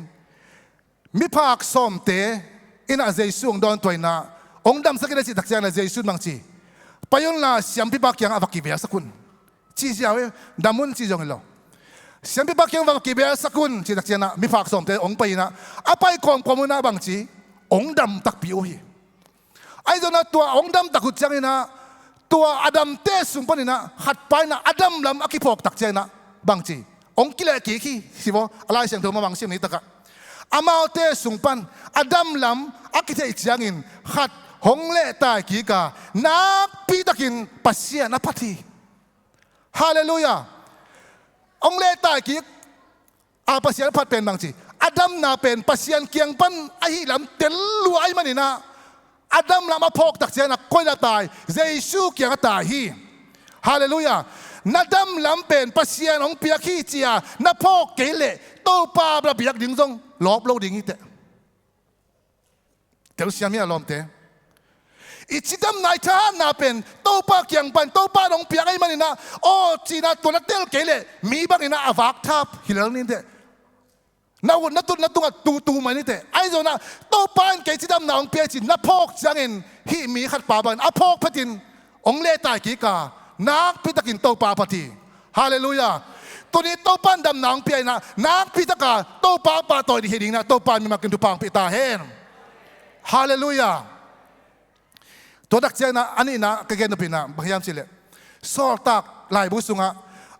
mi phak som te ina jeisung don toina ongdam sakina chi takcha na jeisun mangchi payon la siampi bak yang avaki bia sakun chi jawe damun chi jong lo siampi bak yang avaki bia sakun chi takcha na mi phak som te ong paina apai kom komuna bangchi ongdam tak pi ohi ai dona tua ongdam takut changina tua adam te sumpanina hat paina adam lam akipok takcha na bangchi ong kile ki ki sibo alai siang thoma bangsim ni taka amau te sungpan adam lam akite changin hat hongle ta ki ka nak pi takin pasian apati hallelujah ongle ta ki a pasian phat pen bangchi adam na pen pasian kiang pan ahi lam tel lu ai manina adam lam apok takcha na koila tai jesu kiang ta hi hallelujah nadam lam pen pasian ong piak hi chia na pok kele to pa bra piak ding jong lop lo ding ite tel siam ya lom te ichidam nai tha na pen to pa kyang pan to pa ong piak ai manina o china to na tel kele mi bang ina avak thap hilal ni te na won na tu mani te ai zo na to pan ke chidam na ong piak chi na pok changin hi mi khat pa ban apok phatin ong le tai ki ka nak pitakin to pa pati hallelujah tuni to pan dam nang pi na nak pitaka to pa pa to di heding na to pan mi makin tu pang pita hen hallelujah to dak chena ani na kegen no pina bahyam chile sol tak lai bu sunga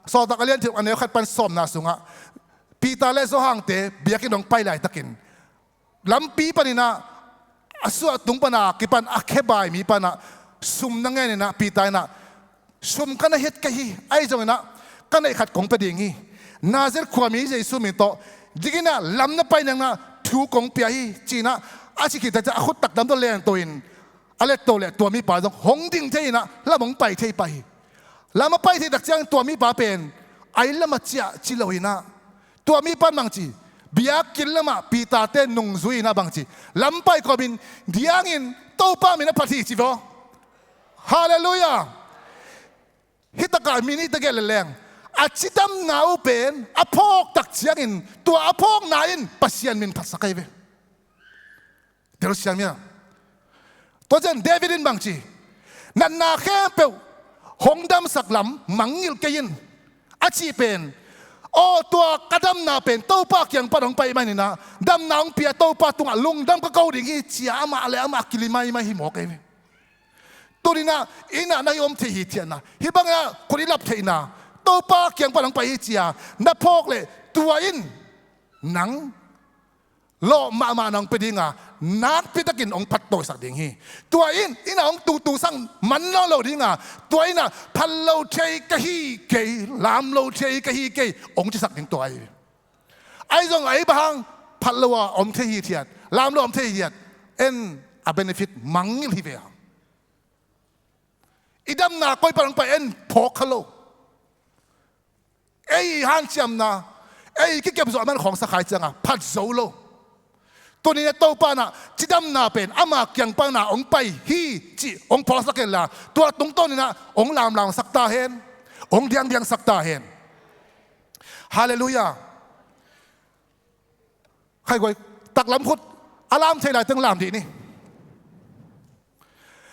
sol tak alian thip ane khat pan som na sunga pita le zo hang te biakin dong pai lai takin lampi panina asu tung pana kipan akhebai mi pana sum na ngai na pita na sum kana het kahi ai jong na kana khat kong pe ding hi nazer khwami je sumi to digina lamna pai nang na thu kong pia hi china achi ki ta khut tak dam to len to in ale to le to mi pa jong hong ding thei na lamong pai thei pai lama pai thei dak chang to mi pa pen ai lama chia chi loina to mi pan mang chi biak kin lama pita te nung zui na bang chi lam pai ko bin diangin to pa mi na phathi chi vo hallelujah hitaka mini ta geleng achidam nau pen apok tak chiangin to apok nain pasian min phasakai ve tersiamia to jan davidin bangchi nan na khe pe hongdam saklam mangil kein achi pen o to kadam na pen to pa kyang padong pai manina dam naung pia to pa tunga lungdam ka kau ding hi chia ama ale ama kilimai mai hi mo kai ve turina ina na yom the hi tiana hibanga kurilap theina to pa kyang palang pai chia na phok le tua in nang lo ma nang pedinga nak pitakin ong phat to sak ding hi tua in ina ong tu sang man lo dinga tua ina phal lo thei ka hi ke lam lo thei ka hi ke ong chi sak ding to ai jong ai bang phal lo om thei hi thiat lam lo om thei hi en a benefit mangil hi ve idam na koi parang pa en phok khalo ei han chiam na ei ki kep zo man khong sa khai changa phat zo lo to ni to pa na chidam na pen ama kyang pa na ong pai hi chi ong phol saken la to tung to ni na ong lam sakta hen ong diang sakta hen hallelujah khai goi tak lam khut alam thei lai teng lam di ni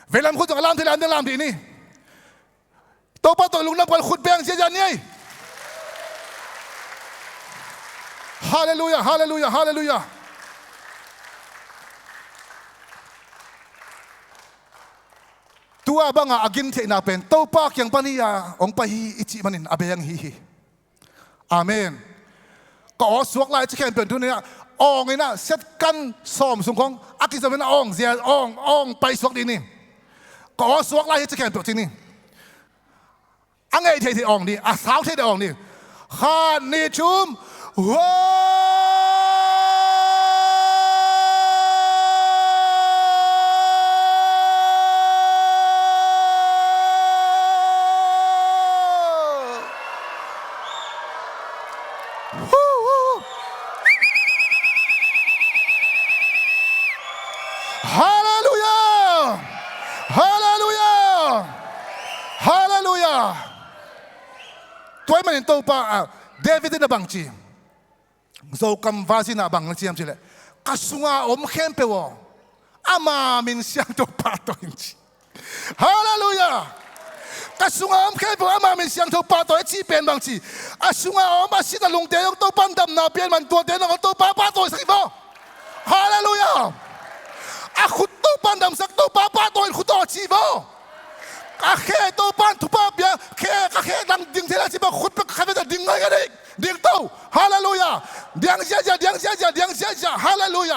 velam khut alam thei lai teng lam di ni to pa to lungnam pal khut beng je jan ni hallelujah hallelujah hallelujah tua banga agin the na pen to pa kyang pania ong pa hi ichi manin abeyang hi amen ก็สวกไล่จะแข่งเป็นทุนเนี่ยอ่องไงนะเซตกันซ้อมสุงของอากิจะเป็นอ่องเสียอ่องไปสวกดีนี่ก็สวกไล่จะแข่งเป็นจริงนี่อังไงเที่อ่องนี่สาวเที่อ่องนี่ข้านี่ชุมว้าตัวมันตัวป้าเดวิดน่ะบังจีโซกัมวาซิน่ะบังนั่นสิอันนี้แหละกัสงาอมเข้มเปวะอามามินเสียงตัวป้าตัวอินจีฮาเลลูยากัสงาอมเข้มเปวะอามามินเสียงตัวป้าตัวจีเป็นบังจีกัสงาอมมาสิน่ะลงเดียวตัวปันดำน่ะเป็นมันตัวเดียวน่ะตัวป้าตัวสักบ่ฮาเลลูยาขุดตัวปันดำสักตัวป้าตัวขุดตัวจีบ่แค่ตัวบ้านทุบบ้านเบียแค่ดังดิ่งเท่าที่บ้านขุดไปแค่จะดิ่งไงกันเองดิ่งโตฮาเลลูยาดิ่งเสียจ้าฮาเลลูย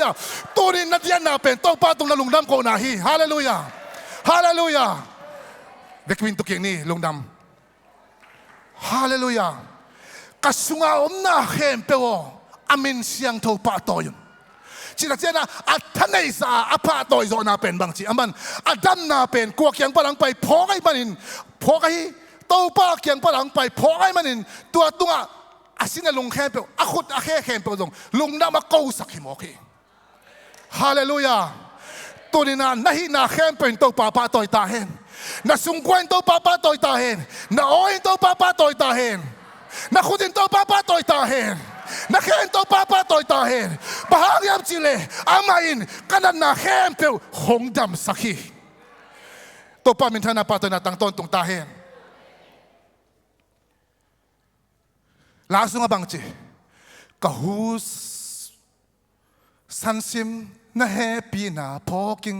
าตัวนี้นัดยันน่ะเป็นตัวป้าตรงนั้นลุงดำโกนาฮีฮาเลลูยาเด็กวินตุกอย่างนี้ลุงดำฮาเลลูยากัสงาอมน่าเข้มเปวอามินเสียงตัวป้าตัวยุนจิตใจนะท่านในสาอภาตัวโซนาเป็นบางทีมันดัมนาเป็นกลัวเกียงพลังไปพอให้มันพอให้ตัวป้าเกียงพลังไปพอให้มันตัวสินะลุงแค่เปล่าขุดแค่เปล่าลุงน่ามากู้สักหิมโอเคฮาเลลูยาตัวนี้นะน่าหินาแค่เป็นตัวป้าตัวตาเห็นน่าสุงกวนตัวป้าตัวตาเห็นน่าอ้อยตัวป้าตัวตาเห็นน่าขุดตัวป้าตัวตาเห็นนักแข่งตัวป้าตัวตาเห็นบางอย่างจริงเลยอามาอินกันนักแข่งเปล่าหงดำสักทีตัวป้ามินทนาป้าตัวนั้นตั้งต้นตรงตาเห็นลาสุงบางจีก็หูสันซิมน่าแฮปปี้น่าพอกิง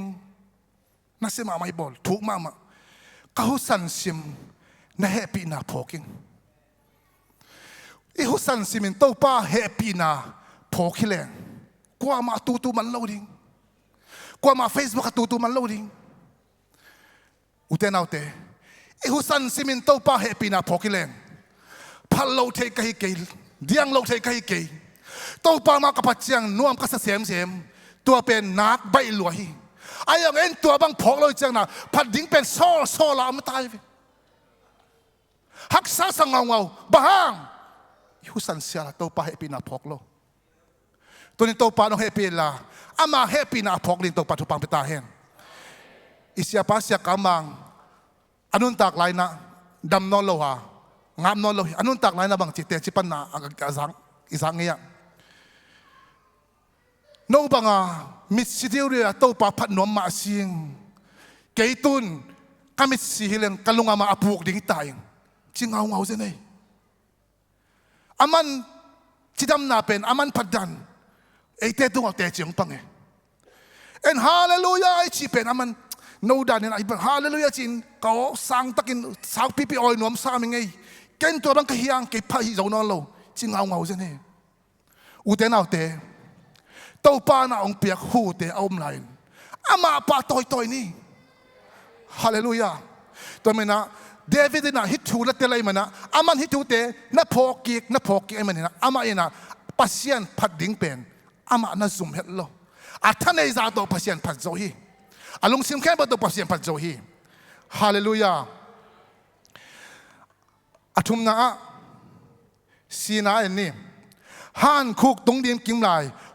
น่าเสียมาไม่บอลถูกมาก็หูสันซิมน่าแฮปปี้น่าพอกิงอีหุ่นสันสิมินตัวป้าแฮปปี้นะพอคิเลงกว่ามาตูมันโหลดิ้งกว่ามาเฟซบุ๊กตูมันโหลดิ้งอุเทนเอาเตอีหุ่นสันสิมินตัวป้าแฮปปี้นะพอคิเลงพัลโลเทกให้เกยเดียงโลเทกให้เกยตัวป้ามากับปัจจังนวมก็เสียมตัวเป็นนักใบลวยไอ้ยังเอ็นตัวบางพอกเลยจังนะพัดดิ้งเป็นโซ่ละไม่ตายฮักษาสังเงาบ้างยูสันเสียละตัวป้าเฮปีนาพอกโลตัวนี้ตัวป้าน้องเฮปีละอามาเฮปีนาพอกลินตัวป้าทุปังไปตาเห็นอิสยาป้าเสียกามังอนุนตักไลนะดำนอโลหะงามนอโลหะอนุนตักไลนะบางจิตเตจิปันนาอีสังเงียโนบังมิสซิเดียเรียตัวป้าพัดนวมมาสิงเกยตุนกามิสซิฮิเลงกัลลุงอามาอภูกดิ้งตายจิงเอาเสน่อามันจิดำนาเป็นอามันพัดดันไอเตตุงเอาเตจิงปังเอ็นฮาเลลูยาไอจีเป็นอามันโนดานินไอเป็นฮาเลลูยาจินเขาสังตะกินสาวปีออยนวมสามิงไงเก่งตัวบังกะฮิยังเก็บพายเจ้านอโลจิงเอาเสน่อุเทนเอาเตตัวป้าน่าองเปียกหูเตเอาไลน์อามาป้าตัวนี่ฮาเลลูยาตัวเมนะเดวิดน่ะฮิตทูและเตลัยมันนะอามันฮิตทูเตน่ะพอกิกไอ้มันนะอามาเองนะปัสยันพัดดิ้งเป็นอามาน่ะซุ่มเห็ดโลท่านไอ้จ่าตัวปัสยันพัดโจฮีลุงซิมแค่ตัวปัสยันพัดโจฮีฮาเลลูยาทุ่มนะสีน่าเอ็นนี่ฮันคุกตรงดิมกิมไล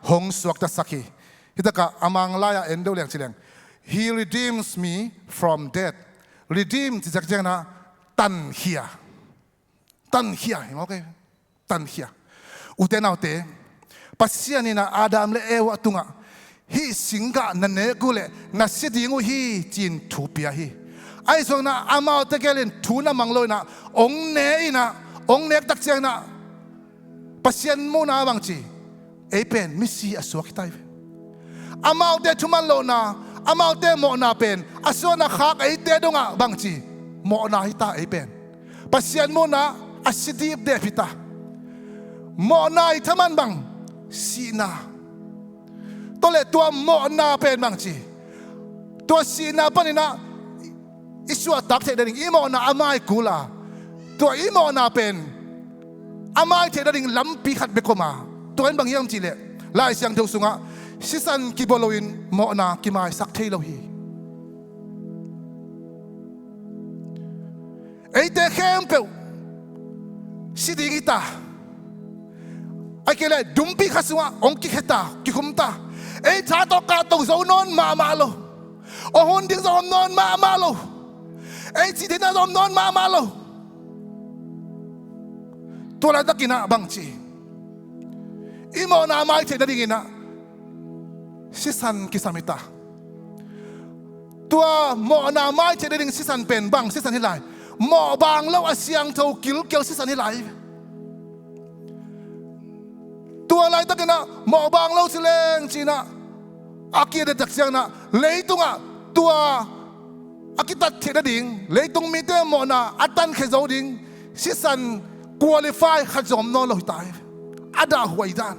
หงสวกตะสักฮีฮิตกะอามังลายเอ็นเดลเลียงสิเลง He redeems me from death redeem ที่จะนะตันเฮียเห็นไหมโอเคตันเฮียอุเทนเอาเตปัสยานี่นะอาดัมเลเอวตุงะฮีสิงกะนันเนกุเลนัสดิงูฮีจินทูเปียฮีไอ้ส่วนนะอามาเตเกลินทูน่ะมังโลนะองเนยนะองเนกตักเจนะปัสยันมูนาบังจีเอเป็นมิสซีอสวกิตายอามาเตทุมันโลนะอามาเตโมนาเป็นอส่วนนะขากไอเตดงะบังจีโมนาฮิตาไอเป็นปัสยันมูนะ asidip de pita mo nai thaman bang sina tole tua mo na pen bang chi tua sina panina isua tak the ding imo na amai kula tua imo na pen amai the ding lampi khat bekoma tua bang yam chi le lai siang theu sunga sisan kiboloin mo na kimai sak thei lo hi ei te khempeu siding ita ai kele dumpi khasua ongki kheta ki khumta ei tha to ka to zo non ma ma lo o hon ding zo non ma ma lo ei chi dina zo non ma ma lo to la takina bang chi imo na mai the ding ina sisan kisamita tua mo na mai the ding sisan pen bang sisan hilai mo bang lo asyang tho kil kel sisan hilai tua lai takina mo bang lo sileng china akia de taksiang na leitunga tua akitat the ding leitung mi te mo na atan khezo ding sisan qualify khazom no lo tai ada huai dan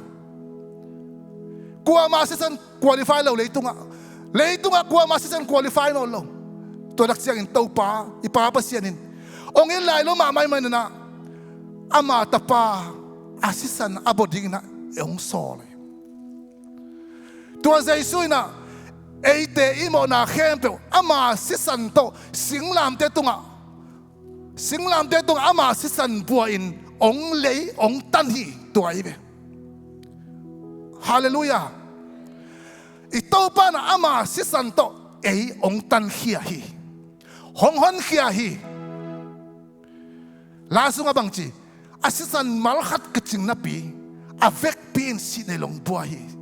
kuwa ma sisan qualify lo leitunga kuwa ma sisan qualify no lo to taksiang in topa ipa pasianin ong in lai lo ma mai man na ama tapa asisan aboding na ong sole tua Jesus na eite imo na khempe ama sisan to singlam te tunga ama sisan bua in ong lei ong tan hi tua ibe hallelujah ito pa na ama sisan to ei ong tan khia hi hong hon khia hi la sunga bangchi asisan malkhat kaching na pi avec pin sinelong bua hi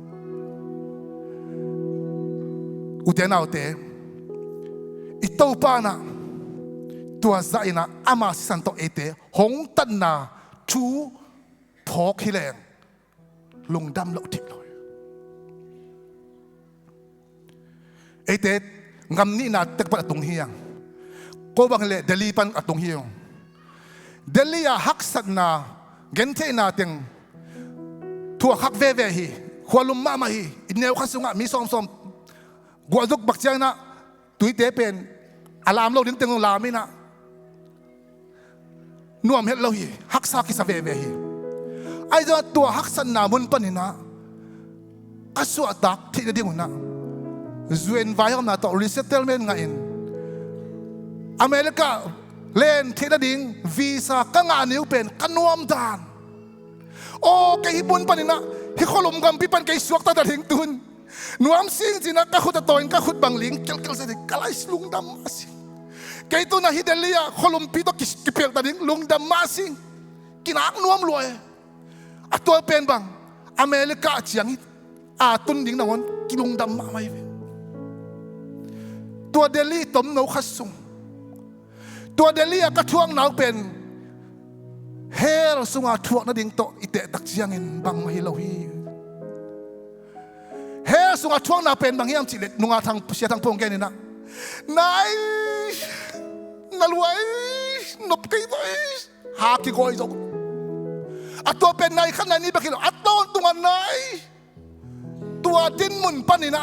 utenaute ito pa na tua zaina ama sisanto ete hong tan na chu phok hileng lungdam lo thik loi ete ngam ni na tek pa tung hiang ko bang le deli pan atung hiang deli ya haksat na gente na teng tua khak ve ve hi khwalum ma ma hi ineu khasunga mi som guaduk bakchang na tuite pen alam lo ding teng lam na nuam het lo hi haksa ki sa ve ve hi ai do tua haksan na mun panina asu atak thi ding na zuen vai na to resettlement nga in America len thi ding visa ka nga niu pen kanuam dan o ke hibun panina hi kholum gam pi pan ke suak ta ding tun nuam sing jina ka khut toin ka khut bangling kel se kalai lungdam asing kay to na hidelia kholum pi to kipel ta ding lungdam masing kinak nuam loe atol pen bang America chiang a tun ding na won kilungdam ma mai to Delhi tom no khasung to Delhi ka thuang nau pen hel sunga thuak na ding to ite tak chiang in bang mai lo hi he sunga thuang na pen bang hiam chilet nunga thang sia thang pong gen na nai nalwai nop kai toi ha ki goi zo ato pen nai khan ni bakilo aton tunga nai tua tin mun panina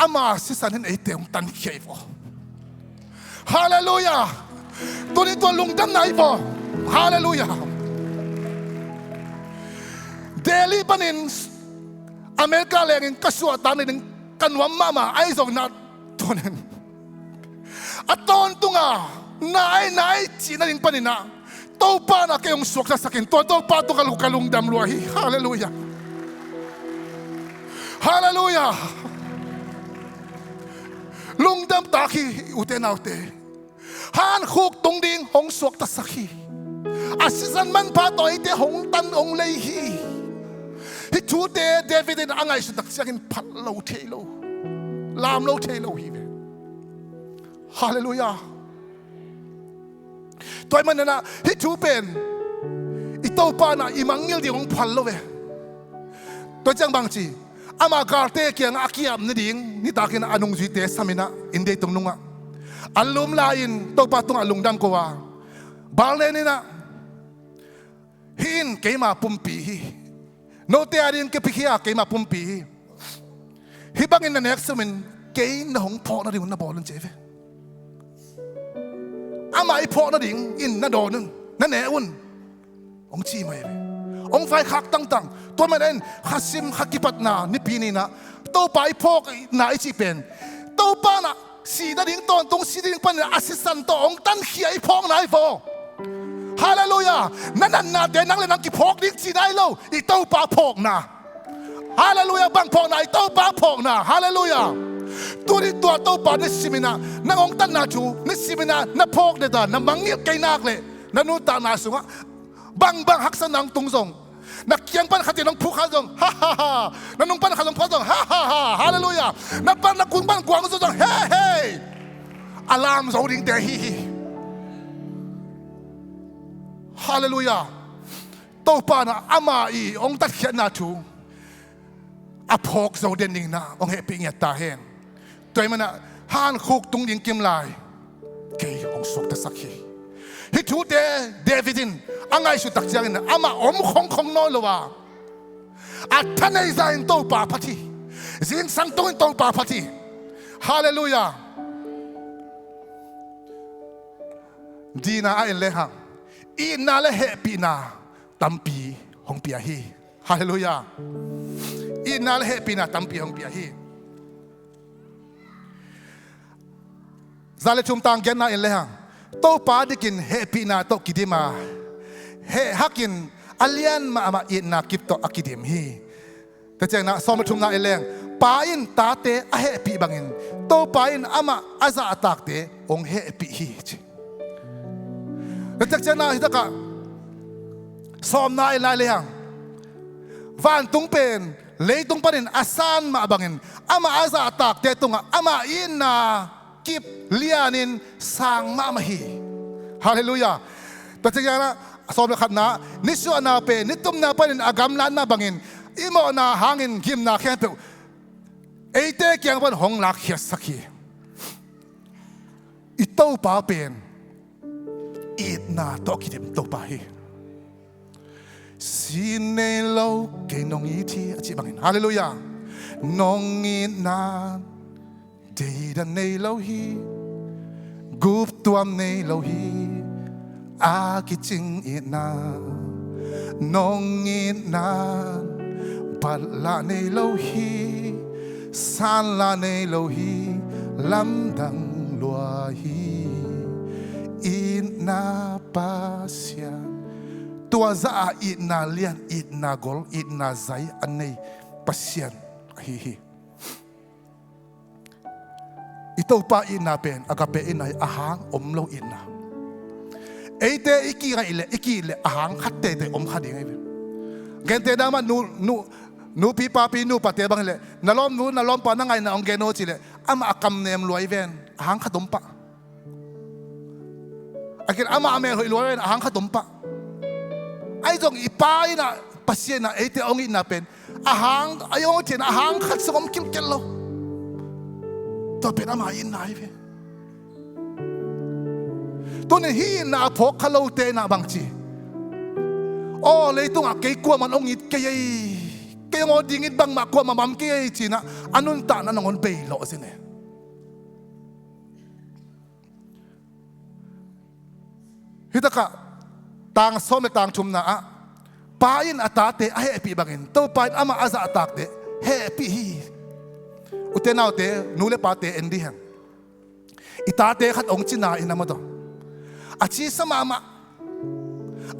ama sisanin ite um tan khefo hallelujah tuni to lungdam nai po hallelujah Delhi panin America lengin kasua tanin kanwam mama ai zong na tonen aton tunga nai china ning panina to pa na kayong suak sa sakin to pa to kalungdam luahi hallelujah hallelujah lungdam taki utenaute han khuk tung ding hong suak ta sakhi asisan man pa to ite hong tan ong lei hi hi chu te David in angai su tak siakin phat lo thelo lam lo thelo hi hallelujah toy man na hi chu pen ito pa na imangil di ong phal lo ve to chang bang chi ama garte kyang akiam ni ding ni takin anung ji te samina inde tung nunga alum lain to pa tung alungdam ko wa บาลเลนี่นะหินเกมาปุ่มปีโนเตียรินเกพิขี้เกมาปุ่มปีฮิบังอินนันเอกซ์มินเกย์นหงพอนาดิ่งน่าบอลนั่นเจ๊เฟอามาไอพอนาดิ่งอินน่าโดนนั่นเอ๋อุ่นองชีไม่เฟองไฟขักตั้งตัวมันเองขัดซิมขัดกิปัดนานี่ปีนี้นะตัวไปพอกนาไอจีเป็นตัวป้านะสีนาดิ่งตอนตรงสีดิ่งปันอาศิสันตัวองตันขี้ไอพอกนายโฟฮาเลลูยานั่นน่ะเดนังเลยนังกี่พอกดิ่งสีได้แล้วอีตัวป้าพอกนะฮาเลลูยาบางพอกนายตัวป้าพอกนะฮาเลลูยาตัวนี้ตัวป้าเนี่ยสิมินะนังองตันนาจูเนี่ยสิมินะนับพอกเด็ดนับมังเงียบไกนักเลยนั่นนู่นตานาสุงะบางหักสนังตุงซงนักเกียงปันขัดน้องผู้ข้าซงฮ่าฮ่าฮ่านั่นน้องปันขัดน้องพ่อซงฮ่าฮ่าฮ่าฮาเลลูยานับปันนักคุณปันกวางซงเฮ้เฮ้อารามโซดิ้งเตฮีฮาเลลูยาตัวป้านะอามาอีองตัดเขียนนาจูอพอกโซเดนิงนะองเฮปิงเงตาเฮนตัวมันนะฮานคุกตุงยิงกิมลายเกยองสุกตะสักฮีฮิทูเดวิดินอังไงสุดตักจังนะอามาอมของน้อยละวะอัฐานในใจตัวป่าพัทีจินสังตัวตัวป่าพัทีฮาเลลูยาดีนะไอ้เลหังอีน่าเลเฮปีนาตัมปีของปีฮีฮาเลลูยาอีน่าเลเฮปีนาตัมปีของปีฮีซาเลชุมตังเกนน่าไอ้เลหังตัวป้าดิกินเฮปีนาตัวกิดมาเฮฮักินอเลียนมาอามาอินนากิบตัวอักิดิมฮีแต่เจ้านะสมทุมนาเอเลงป้าอินตาเตอเฮปีบังอินตัวป้าอินอามาอาซาอัตักเตองเฮปีฮีแต่เจ้านะฮิตกะสมนาเอลาเลงวันตุงเป็นเลยตุงปานินอาซานมาบังอินอามาอาซาอัตักเตตุงอามาอินนากิบเลียนินสังมามาฮีฮาเลลูยาแต่เจ้านะสอบขัดนะนิสวนาเปนิตุมนาเป็นอากำลันนาบังอินอิโมนาหางอินกิมนาแค่เปเอเตเกียงเป็นหงลักเฮียสักทีอิโตป้าเป็นอีดนาตอกิเดมโตป้าฮีสินเนโลเกนองอีทีอจิบังอินฮาเลลูยานองอีนาเดดันเนโลฮีกุบตัวเนโลฮีอากิจิงอินาน้องอินาบัลลาเนโลฮีสันลาเนโลฮีลำดังลัวฮีอินาปาเซียตัวซาอินาเลียนอินากอลอินาไซอันนี้ปาเซียนฮีอิตัวป้าอินาเป็นอากาเปอินาอาหางอมโลอินาเอเตอิกิไรเลอิกิเลอาหางขัดเตเตอมขัดยังไงเกนเตดามันนูปีปาปีนูปะเตบังเลนาล้อมนาล้อมปานังไงนาองเกโนจิเลอามาอักำเนมรวยเวนอาหางขัดอมปะอากินอามาอเมรหอยรวยเวนอาหางขัดอมปะไอ้จงอีปาอินะปัสเซียนะเอเตองอินะเป็นอาหางไอ้องเจนอาหางขัดสมกิมเกลโลตัวเป็นอามาอินนายเวนตัวนี้ฮีน่าพกขลุ่ยเตน่าบังจีโอ้เลยตัวอ่ะเกี่ยกว่ามันองอิดเกี่ยงอดิ่งอิดบังมากกว่ามันมั่มเกี่ยจีน่ะอันนู้นตานั่นองอนเปย์หล่อสิเนี่ยฮิตกะต่างสมต่างชุมนะอ่ะป้าอินอัตตาเตะเฮปีบังอินตัวป้าอินอามาอาซาอัตตาเตะเฮปีฮีอุเทนเอาเตะนูเลป้าเตะเอ็นดีฮังอิตาเตะขัดองจินาอินามาดอาชีสมามา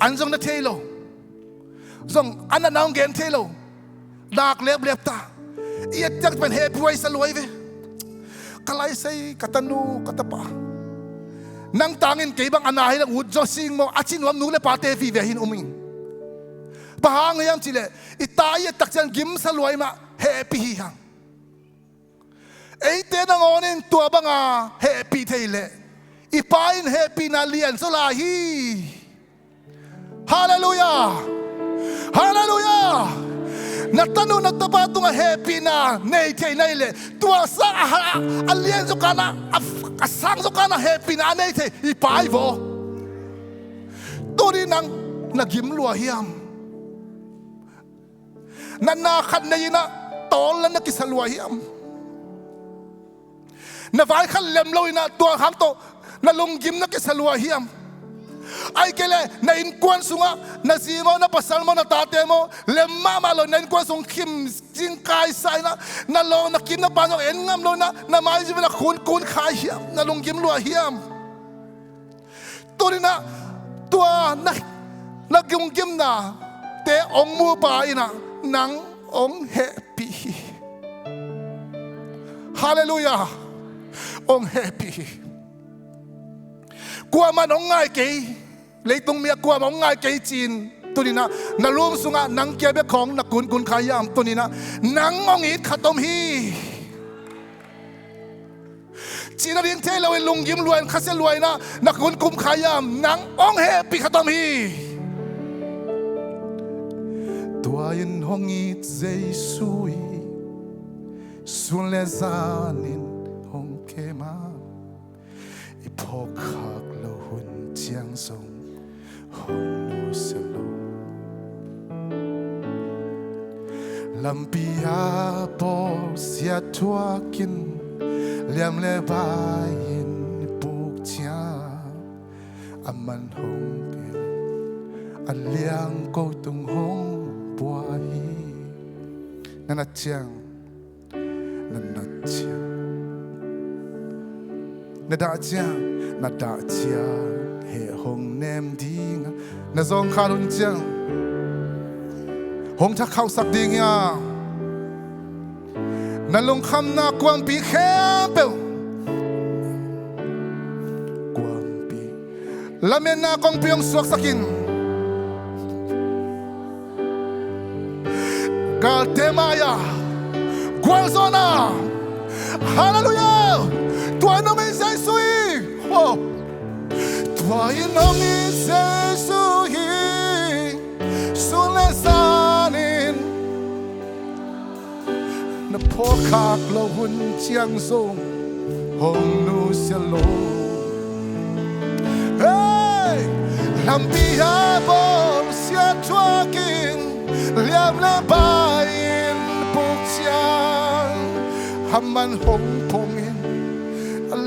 อันจงนัทเทโลจงอันนั้นน้องเกนเทโลดากเล็บตาเอียดจังเป็นเฮปวยสลวยเวกลายใส่กัตนูกัตปานังตางอินเก็บังอันไหนละอุดจอสิงโมอาชินวมนูเลปาเตฟีเวหินอุมิงปะหางยามจิเลอิตาเอียดตักจังกิมสลวยมาเฮปีฮังเอเตนังอนินตัวบังอาเฮปีเทเลอีปายน์เฮปีนาเลียนสุลาฮีฮาเลลูยาฮาเลลูยานัตนูนัตบาตุงเฮปีนาเนยเทนเลตัวสังอัลเลียนสุกานะสังสุกานะเฮปีนาเนยเทอีปายโว tori nang nagim lua hiam na khat nei na tol na kisalua hiam na vai khat lem loina tua ham to na lunggim na kisalua hiam ai kele na in kwan sunga na zimo na pasal mo na tate mo lemma malo na in kwan sung kim jing kai sai na lo na kin na pano en ngam lo na mai ji na kun khai hiam na lunggim lua hiam tori na tua na lunggim na te ong mu ba ina nang ong happy hallelujah ong happy qua mà ông ngay kỹ lấy tung miệng qua mà ông ngay kỹ chín tôi đi na luôn xuống à nắng kia biết không na cuốn khai yam tôi đi nắng ông ít khát tom hi chỉ là điện thế là lùng yếm luồn khát sẽ luồn na cuốn khai yam nắng ông happy khát tom hi tôi yên hong ít Jesus xuống lẽ ra nên hong kema PUAK lo hun chiang song hong nu se lo lampia po sia tua kin liam le ba yin puk chia aman hong ken an liang ko tung hong bua hi nana chiang na da chia he hong nem ding na zong kha lun chiang hong tha khau sak ding ya na lung kham na kwang pi khem pe kwang pi lamen na kong piong suak sakin gal temaya kwal zona hallelujah Tuang nong is Jesus oh Tuang nong is Jesus sulesanin na PUAK lo hun chiang song hong nu se lo hey lampia bol sia chuakin liam le bain puk chiang hamman hong pong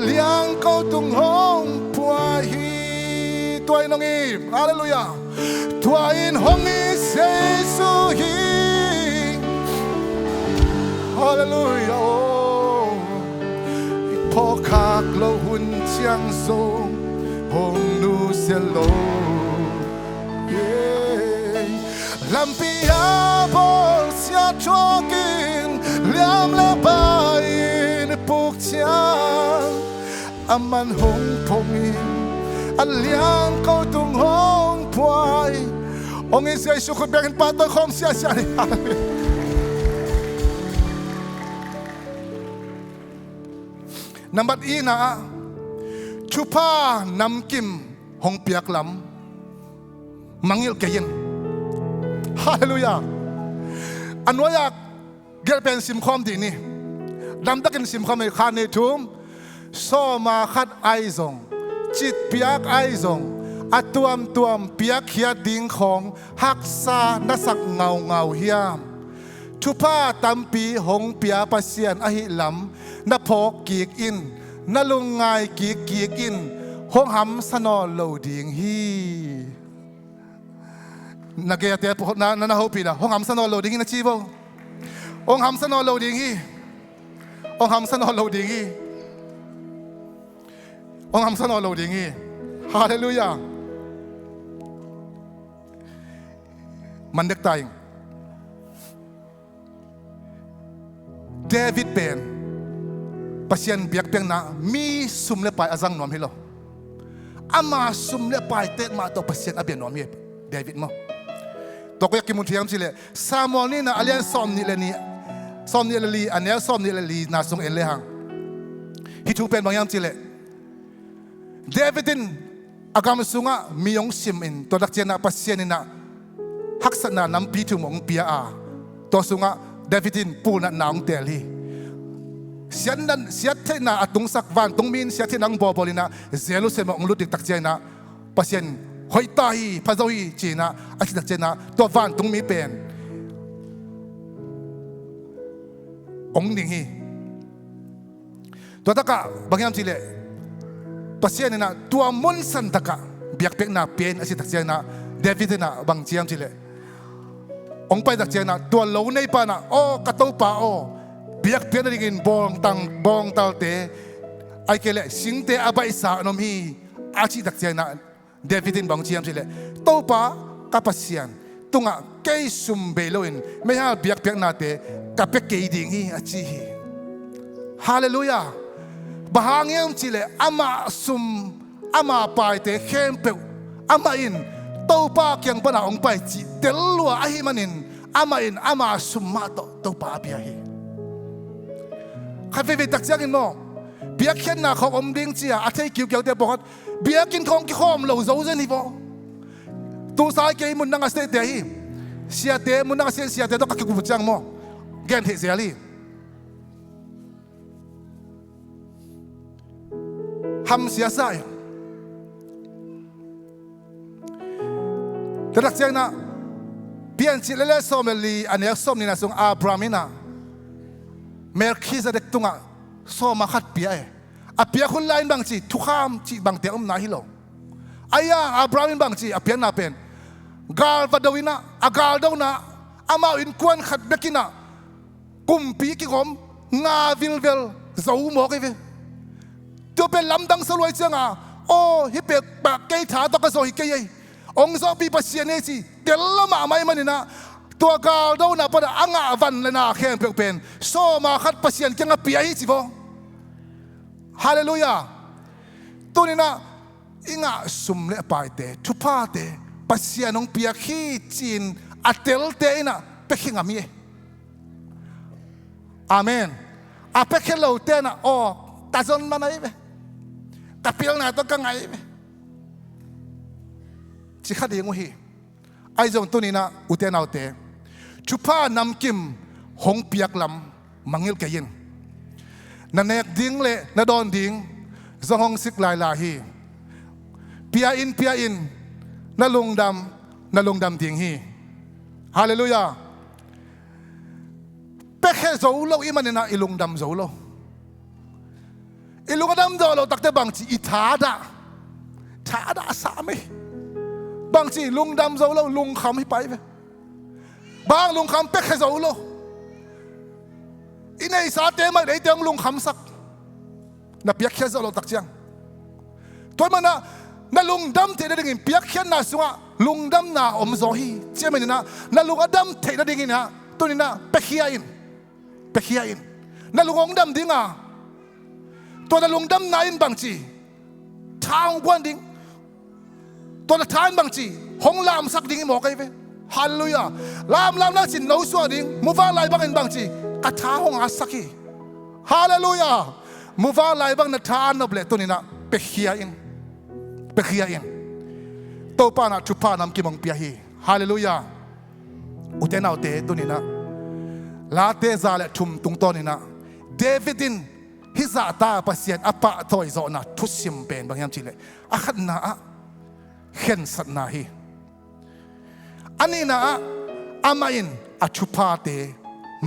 liang câu tung hong bua hi tuai nong im hallelujah tuai hong is Jesus hi hallelujah oh PUAK lo hun chiang song hong nu se lo lampia bol sia chokin liam le bain puk chiang aman hong pongin an liang câu tung hong puai ông ấy sẽ sukut biakin patong hong sia ni number ina chupa nam kim hong piak lam mangil kayin hallelujah anwayak gelpen sim khom di ni dam takin sim khom khane thum Sawm khat ai zong chit piak ai zong atuam piak hiat ding khong hak sa na sak ngau hiam thupa tampi hong pia Pasian a hi lam na phok kik in na lungai kik in hong ham sano lo ding hi na ge te na hopi na hong ham sano lo ding na chi bo hong ham sano lo ding hi hong ham sano lo ding hi ông ham sano lo ding hi hallelujah man dek tai David ben Pasian BIAKPIAK na mi sum le pai azang nom hi lo ama sum le pai te ma to Pasian abian nom hi David mo to ko yakimun thiam chile Samuel ni na alian Sawm ni le li anel Sawm ni le li na sung en le hang hi thu pen bang yam chile Davidin agam sunga miyong sim in to dakchena Pasian na haksana nam pi thu mong pia a to sunga Davidin puna naung teli siat na atung sakvan tung min siat nang bobolina zelo se mong ludik takchena Pasian หอยตาฮีพระเจ้าฮีจีนะอาชีพเจนะตัววันตรงมีเป็นองค์หนึ่งฮีตัวตะกะบางอย่างจีเล่ตัวเสียนี่นะตัวมุนสันตะกะเบียกเป็กนาเป็นอาชีพเจนะเดวิดนะบางเจียมจีเล่องไปตักเจนะตัวเหลวในปานะโอ้กระตูปาโอเบียกเป็กนั่นกินบองตัลเตไอเกล่สิงเตอใบสานมฮีอาชีตักเจนะเดวิดินบางเจียมจีเล่ตัวปากับปัสเซียนตุงะเกยซุมเบลวินไม่ฮะเบียกเป็กนาเตกับเป็กเกยดิ่งฮีอาชีฮีฮาเลลูยาบางอย่างจีเล่อามาซุมอามาไปเตเข้มเปอามาอินตัวปาเกียงปนาองไปจีเตลัวอาฮิมันินอามาอินอามาซุมมาตัวปาเบียฮีข้าพเจ้าตักเจียกินโมเบียกเข็นนาของอมดิ้งจีอาเทยกิ้วเตบอกเบียกินของขี้หอมเหลวโซ่เจนี่บ่ตัวสายเกยมุนนังอาเสเตฮีเสียเตมุนนังอาเสียเตต้องกักกุบจังโมแกนเทเสียลีทำเสียสายแต่หลักเจนะเปลี่ยนชีวิตเล่ๆสมัยลีอันนี้สมนี่นะส่งอับรามินะเมลคิสเด็กตุงะสมาขัดเปียอาเปียคนไล่บางจีทุกข้ามจีบางเตียมนาฮิโลอายาอับรามินบางจีอาเปียนาเป็นกาลฟัดดวินะอากาลดาวนะอามาอินควนขัดเบกินะกุมปีกิคมงาวิลเวลเจ้าหมอกไอ้เวตัวเป็นลำดังสลวยเจ้าอ่ะโอ้ฮิเปกปากเกยถาตกกระโซฮิเกยองค์สอบปีปัสเซียนเนจีเดลละมาไม่มันนี่นะตัวกาลดาวนะปะอ่างวันเลยนะแข่งเป็นโซมาขัดปัสเซียนแข่งกับปีไอ้สิบอฮาเลลูยาตัวนี้นะอิงะสุมเลไปเตทุพาเตปัสเซียนองปียขี้จีนอัตเตลเตนะเป็กขิงอามีอาเมนอาเป็กเขลาเตนะโอ้ตาจนมาไหนเว้ตาเปียงนะต้องกังไงเว้จิขัดยังวะฮีไอจงตัวนี้นะอุเทนเอาเตชุพานำกิมหงเปียกลำมังเงลเกยินนันเอกดิ้งเละนัดอนดิ้งจงหงสิกลายลาฮีเปียอินนัลงดำดิ้งฮีฮาเลลูยาเป็กแค่โจโลอีมันนะอิลงดำโจโลอิลุงดำโจโลตักแต่บางทีอิทาดาสามีบางทีลุงดำโจโลลุงคำให้ไปไหมบางลุงคำเป็กแค่โจโลอินไอสาเตมาได้เตียงลุงคำสักนับเปียกแค่โจโลตักเจียงตัวมันนะลุงดำเทได้ยังไงเปียกแค่น่าสัวลุงดำน่าอมโซฮีเจ้ามันนะลุงดำเทได้ยังไงนะตัวนี้นะเป็กเฮียอินนั่นลุงองดำดิ้งอ่ะตัวนั่นลุงดำนายอินบางจีทางกวนดิ้งตัวนั่นทานบางจีห้องลามสักดิ้งหมอกไอ้เว้ฮาเลลูยาลามน่าจินโน้สัวดิ้งมุฟ้าลายบางอินบางจีกระทาห้องอาสักีฮาเลลูยามุฟ้าลายบางนัทานนบเลตัวนี้นะเป็กเฮียอินตัวป้านะชุบป้านำกิมองเปียฮีฮาเลลูยาอุเทนเอาเตตัวนี้นะลาเตซาเลทุมตุงตอนี่นะเดวิดินฮิซาตาปัสเซียนอปะทอยโซนะทุสิมเป็นบางอย่างจิเลอาขัดนะเข็นสัตนาฮีอันนี้นะอามาอินอชุพาเต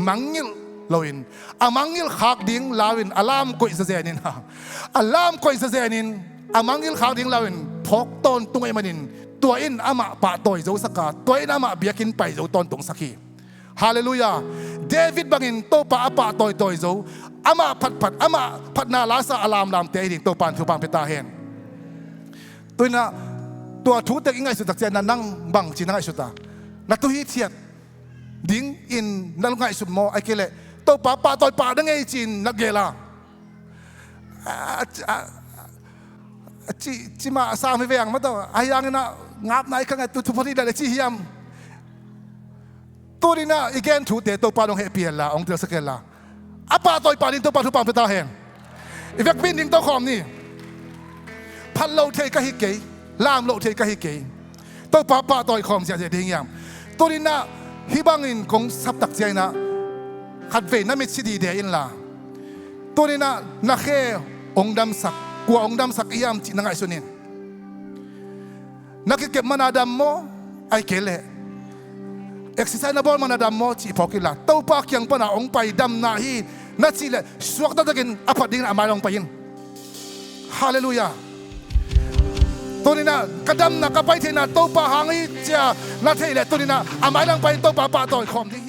มังงิลลาวินอามังงิลขากดิ้งลาวินอลามกุยเซนินอลามกุยเซนินอามังงิลขากดิ้งลาวินพกตอนตุงไอมันินตัวอินอามาปะทอยโซสกาตัวอินอามาเบียกินไปโซตอนตุงสักฮีฮาเลลูยาเดวิดบางอินโตปะอปะตอยโซอามาพัดนาลาซาอลามเตดิ่งโตปานทุบางเปตาเฮนตัวน่ะตัวทูตเด็กยังไงสุดตักเจนนั่งบังจีนังไงสุดตานักตุฮีเทียดดิ้งอินนั่งไงสุดโมไอเกเลโตปะตอยปะนั่งไงจีนนักเกล่าจีมาสามไม่เวียงมาตัวไอ้ยังน่ะงับไหนข้างไงตัวทุบพอดีได้จีเฮียมตัวนี้นะอีกแกนถูเตะตัวปลาลงเฮเปียนละองเตอร์สเกลละอาปาตัวปลาดินตัวปลาทุบปลาเปตาเฮนอีเวกบินดิงตัวคอมนี่พันโลเทกะฮิเกยลามโลเทกะฮิเกยตัวปลาตัวคอมเสียเดียงยามตัวนี้นะฮิบังอินคงสับตักใจนะขัดเวน่ามิดสิดีเดียอินละตัวนี้นะนักเฮองดำสักกลัวองดำสักยามจีนังไอสุนิน นักเก็บมันดำโมไอเกลเล่เอ็กซ์ไซน์นับบอลมันดำโมจีพอกิลละเต้าปากยังปนาองไปดำนาฮีนัดสิเล่สวกตะกินอภัดดิ้งอามาลองไปยินฮาเลลูยาตัวนี้นะกระดำนะกระไปเทนะเต้าปาหางฮีเจ้านัดเทเล่ตัวนี้นะอามาลองไปเต้าปาปาต่อยคอมที่